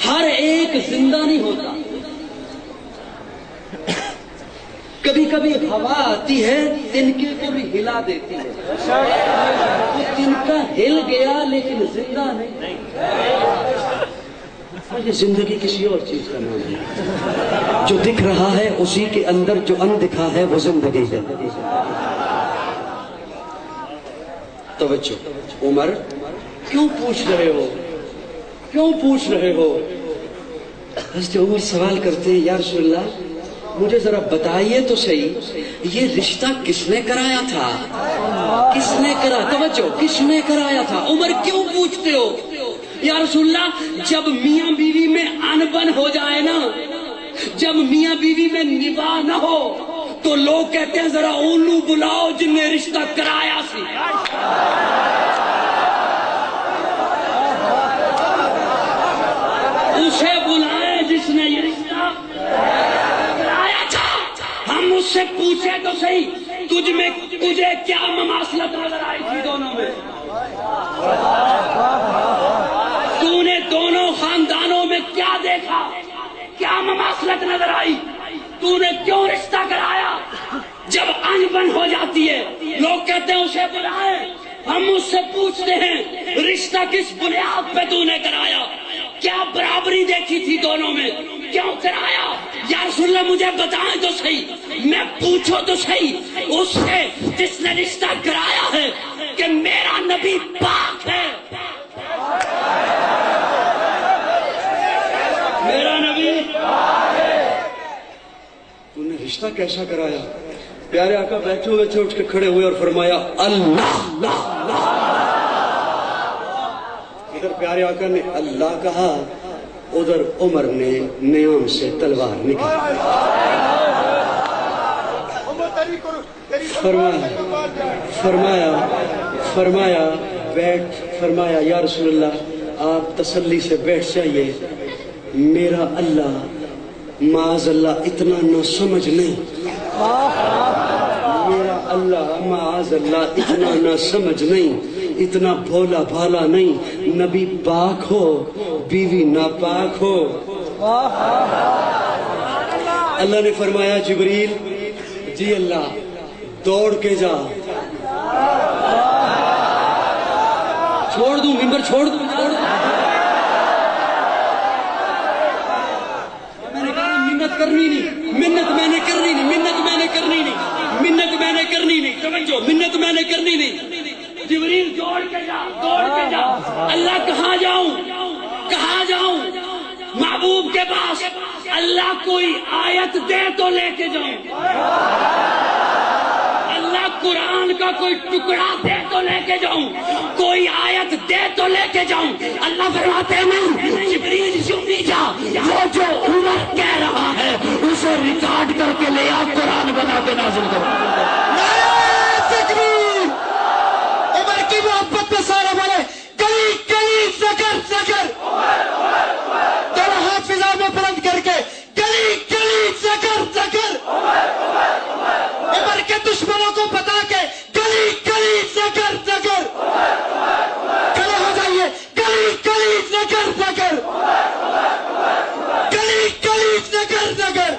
ہر ایک زندہ نہیں ہوتا. کبھی کبھی ہوا آتی ہے تنکے کو بھی ہلا دیتی ہے, وہ تنکا ہل گیا لیکن زندہ نہیں. یہ زندگی کسی اور چیز کا نام ہے. جو دکھ رہا ہے اسی کے اندر جو اندکھا ہے وہ زندگی ہے. توجہ. عمر کیوں پوچھ رہے ہو؟ کیوں پوچھ رہے ہو؟ حضرت عمر سوال کرتے ہیں یا رسول اللہ مجھے ذرا بتائیے تو صحیح یہ رشتہ کس نے کرایا تھا؟ کس نے کرا؟ توجہ. کس نے کرایا تھا؟ عمر کیوں پوچھتے ہو؟ یا رسول اللہ جب میاں بیوی میں انبن ہو جائے نا، جب میاں بیوی میں نباہ نہ ہو تو لوگ کہتے ہیں ذرا اولو بلاؤ جن نے رشتہ کرایا سی. اسے بلائیں جس نے یہ رشتہ کرایا تھا. ہم اس سے پوچھے تو صحیح تجھے کیا مماثلت نظر آئی تھی دونوں میں؟ تو نے دونوں خاندانوں میں کیا دیکھا؟ کیا مماثلت نظر آئی؟ تو نے کیوں رشتہ کرایا؟ جب انبن ہو جاتی ہے لوگ کہتے ہیں اسے بلائیں. ہم اس سے پوچھتے ہیں رشتہ کس بنیاد پہ تو نے کرایا؟ کیا برابری دیکھی تھی دونوں میں؟ کیوں کرایا؟ یا رسول اللہ مجھے بتائیں تو صحیح، میں پوچھو تو صحیح اس سے جس نے رشتہ کرایا ہے کہ میرا نبی پاک ہے. میرا نبی تو نے رشتہ کیسا کرایا؟ پیارے آقا بیٹھے ہوئے تھے، اٹھ کے کھڑے ہوئے اور فرمایا اللہ. ادھر پیارے آقا نے اللہ کہا، ادھر عمر نے نیام سے تلوار نکالی. فرمایا بیٹھ. فرمایا یا رسول اللہ آپ تسلی سے بیٹھ جائیے، میرا اللہ معاذ اللہ اتنا نہ سمجھ نہیں. میرا اللہ معاذ اللہ اتنا نہ سمجھ نہیں، اتنا بھولا بھالا نہیں. نبی پاک ہو بیوی ناپاک ہو. اللہ نے فرمایا جبریل جی اللہ دوڑ کے جا. چھوڑ دوں ممبر چھوڑ دوں. میں نے کہا منت کرنی نہیں، منت میں نے کرنی نہیں، منت میں نے کرنی نہیں، منت میں نے کرنی نہیں. توجہ، منت میں نے کرنی نہیں. جبریل دوڑ کے جا، دوڑ کے جا. اللہ کہاں جاؤں؟ کہاں جاؤں؟ محبوب کے پاس. اللہ کوئی آیت دے تو لے کے جاؤں. اللہ قرآن کا کوئی ٹکڑا دے تو لے کے جاؤں. کوئی آیت دے تو لے کے جاؤں. اللہ فرماتے ہیں نہیں، جبریل یوں نہیں جا، وہ جو عمر کہہ رہا ہے اسے ریکارڈ کر کے لے آ، قرآن بنا کے نازل کرو. عمر کی محبت میں سارے بولے گلی گلی زکر زکر. دونوں ہاتھ فضا میں بلند کر کے گلی گلی زکر زکر. عمر کے دشمنوں کو بتا کے گلی گلی زکر زکر. کھڑے ہو جائیے، گلی گلی زکر زکر. گلی گلی زکر زکر.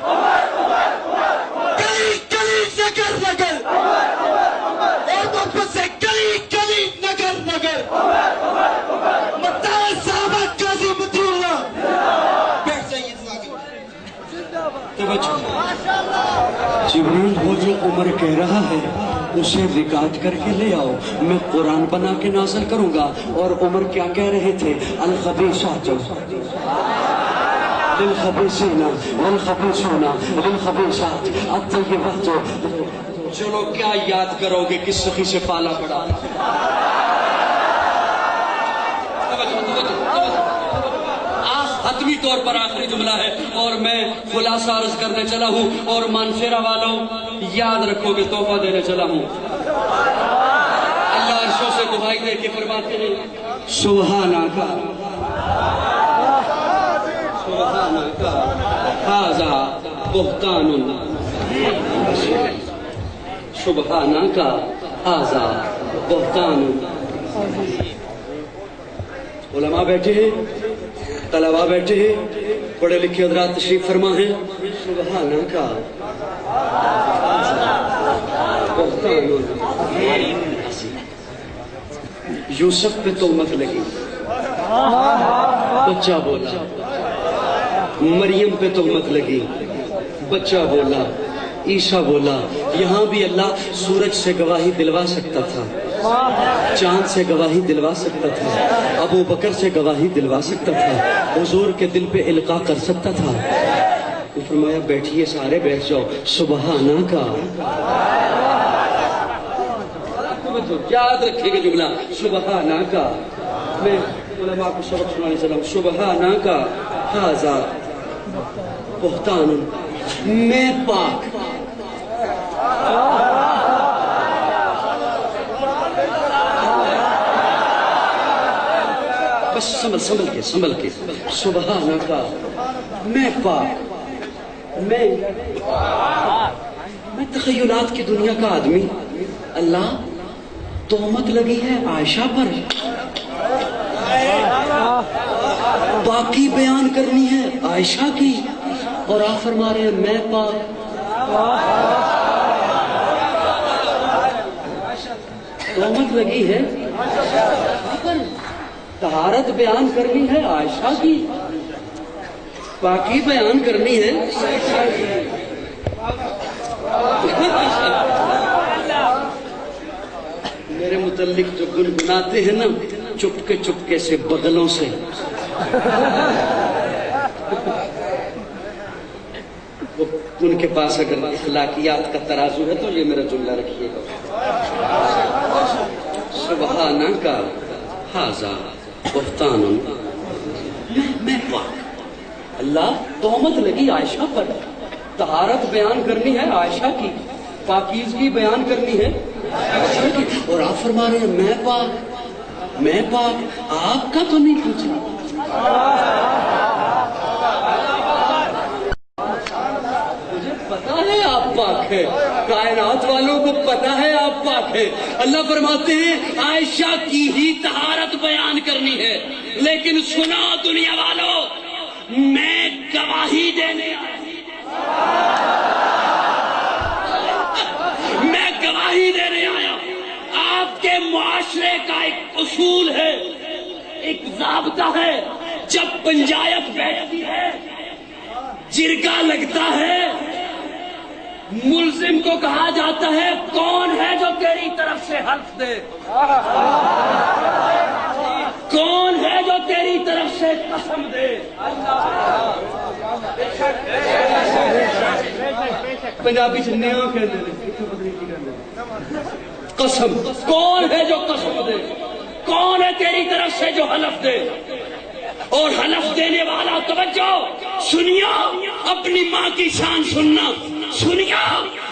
گلی گلی زکر زکر. اور محبت سے گلی گلی نگر نگر. مطالعہ صحابہ قاضی مطیع اللہ. بیٹھ جائیے. جبریل وہ جو عمر کہہ رہا ہے اسے ریکارڈ کر کے لے آؤ، میں قرآن بنا کے نازل کروں گا. اور عمر کیا کہہ رہے تھے؟ الخبیثات للخبیثین والخبیثون للخبیثات الطیبات. چلو کیا یاد کرو گے کس سخی سے پالا پڑا؟ حتمی طور پر آخری جملہ ہے اور میں خلاصہ عرض کرنے چلا ہوں. اور مانفیرا والوں یاد رکھو کہ تحفہ دینے چلا ہوں. اللہ عرشوں سے دعائی دے کے فرماتے ہیں سبحانک ھذا بہتان. سبحانک ھذا بہتان. علماء بیٹھے ہیں، طلباء بیٹھے ہیں، پڑھے لکھے حضرات تشریف فرما ہیں. سبحانک بہتان. یوسف پہ تہمت لگی، بچہ بولا مریم پہ تہمت لگی، بچہ بولا، عیسیٰ بولا. یہاں بھی اللہ سورج سے گواہی دلوا سکتا تھا، چاند سے گواہی دلوا سکتا تھا، ابو بکر سے گواہی دلوا سکتا تھا، حضور کے دل پہ القاء کر سکتا تھا. تو فرمایا بیٹھیے سارے، بیٹھ جاؤ. سبحانہ کا یاد رکھیں گے جملہ سبحانہ کا. میں علماء کو سبق سنانے چلا ہوں. سبحانہ کا ھذا بہتان، میں پاک. بس سنبھل کے سبحانہ کا، میں پاک، میں تخیلات کی دنیا کا آدمی. اللہ تہمت لگی ہے عائشہ پر، پاکی بیان کرنی ہے عائشہ کی، اور آپ فرما رہے ہیں میں پاک. تہمت لگی ہے پر طہارت بیان کرنی ہے عائشہ کی، پاکی بیان کرنی ہے. میرے متعلق جو گنگناتے ہیں نا چپکے سے بغلوں سے، وہ ان کے پاس اگر اخلاقیات کا ترازو ہے تو یہ میرا جملہ رکھیے گا. سبحانہ کا ھذا بہتان، میں پاک. اللہ تہمت لگی عائشہ پر، طہارت بیان کرنی ہے عائشہ کی، پاکیزگی بیان کرنی ہے عائشہ کی، اور آپ فرما رہے ہیں میں پاک، میں پاک. آپ کا تو نہیں پوچھنا. مجھے پتا ہے آپ پاک ہے، کائنات والوں کو پتا ہے آپ پاک ہے. اللہ فرماتے ہیں عائشہ کی ہی طہارت بیان کرنی ہے، لیکن سنا دنیا والوں، میں گواہی دینے آیا، میں گواہی دینے آیا. آپ کے معاشرے کا ایک اصول ہے، ایک ضابطہ ہے، جب پنچایت بیٹھتی ہے، جرگہ لگتا ہے، ملزم کو کہا جاتا ہے کون ہے جو تیری طرف سے حلف دے، کون ہے جو تیری طرف سے قسم دے. پنجابی سے نیا کہتے ہیں قسم. کون ہے جو قسم دے، کون ہے تیری طرف سے جو حلف دے. اور حلف دینے والا، توجہ سنیا، اپنی ماں کی شان سننا، سنیا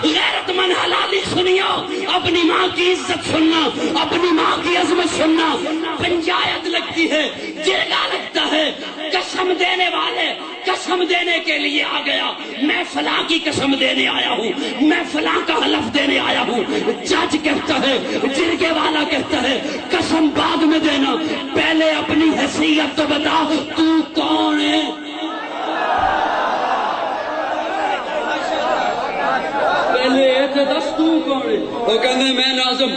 غیرت مند حلالی، سنیا اپنی ماں کی عزت سننا، اپنی ماں کی عظمت سننا. پنچایت لگتی ہے، جرگہ لگتا ہے، قسم دینے والے قسم دینے کے لیے آ گیا، میں فلاں کی قسم دینے آیا ہوں، میں فلاں کا حلف دینے آیا ہوں. جج کہتا ہے، جرگے والا کہتا ہے قسم بعد میں دینا، پہلے اپنی حیثیت تو بتا، تو کون ہے. دس تو کون ہے؟ وہ کہتے ہیں میں ناظم،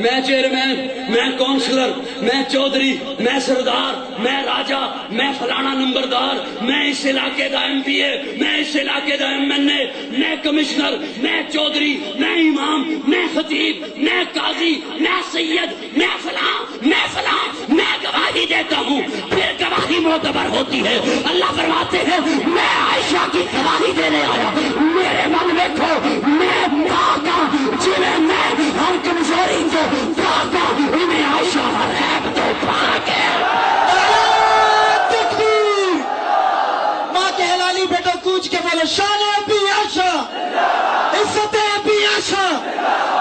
میں چیئرمین، میں کونسلر، میں چودھری، میں سردار، میں راجہ، میں فلانا نمبردار، میں اس علاقے دا ایم پی اے، میں اس علاقے دا ایم این اے، میں کمشنر، میں چودھری، میں امام، میں خطیب، میں قاضی، میں سید، میں فلاں، میں فلاں، میں گواہی دیتا ہوں. پھر گواہی معتبر ہوتی ہے. اللہ فرماتے ہیں میں عائشہ کی گواہی دینے آیا. میرے من دیکھو، میں پاک ہوں، جنہیں میں ہر کمزوری کو پاک ہوں، انہیں عائشہ ہر عیب تو پاک ہے. تکبیر. ماں کے حلالی بیٹا کوچ کے بولو شان ابی عائشہ، عزت ابی عائشہ،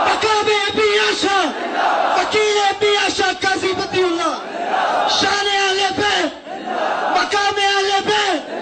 مقام ابی عائشہ، وکیل ابی عائشہ، قاضی بدی اللہ، شان اہل بیت، مقام اہل بیت.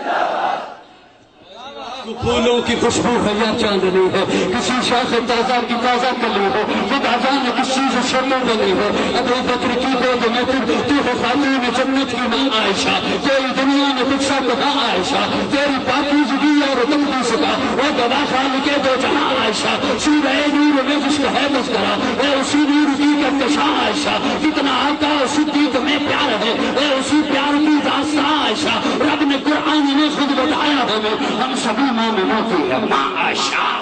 پھولوں کی خوشبو ہے یا چاندنی ہے، کسی شاخ تازہ کی تازہ کلی ہو، خود آزان کس چیز شرموں بنی ہو. ابو بکر کی گود میں تو ہے خاتون جنت کی ماں عائشہ. تیری دنیا نے کچھ سا کہا عائشہ، تیری پاکیزگی اور تقدیس کا وہ گواہ خالق دو جہاں عائشہ. سورہ نور میں جس کا ہے مذکرہ، اے اسی نور کی کہکشاں عائشہ. کتنا آقا اور صدیق میں پیار ہے، اے اسی پیار کی داستاں عائشہ. رب نے قرآن میں خود بتایا یشاء.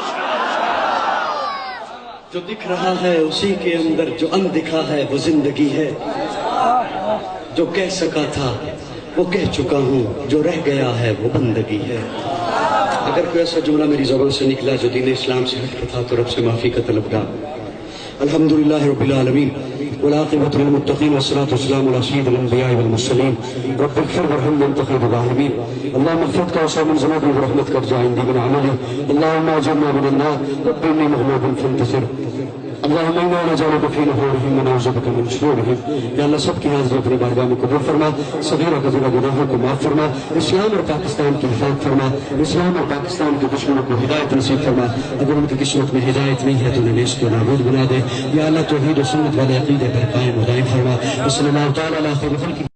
جو دکھ رہا ہے اسی کے اندر جو اندکھا ہے وہ زندگی ہے. جو کہہ سکا تھا وہ کہہ چکا ہوں، جو رہ گیا ہے وہ بندگی ہے. اگر کوئی ایسا جملہ میری زبان سے نکلا جو دین اسلام سے ہٹ کے تھا تو رب سے معافی کا طلبگار. الحمدللہ رب العالمین والعاقبۃ للمتقین والصلاۃ والسلام علی سید الانبیاء والمرسلین. رب اغفر وارحم وانت خیر الراحمین. اللهم اغفر توسع من ذنوبي برحمتك ارجع عندي من عملي. اللهم اجرنا من النار رب اني مغلوب فانتصر. اللهم انا نجعلك في نحورهم ونعوذ بك من شرورهم. یا اللہ سب کی حاضری اپنی بارگاہ میں قبول فرما، صغیرہ کبیرہ گناہوں کو معاف فرما، اسلام اور پاکستان کی حفاظت فرما، اسلام اور پاکستان کے دشمنوں کو ہدایت نصیب فرما. اگر ان کی قسمت میں ہدایت نہیں ہے تو انہیں نیست و نابود بنا دے. یا اللہ توحید و سنت والے عقیدے پر قائم و دائم فرما. صلی اللہ تعالی علی خیر خلق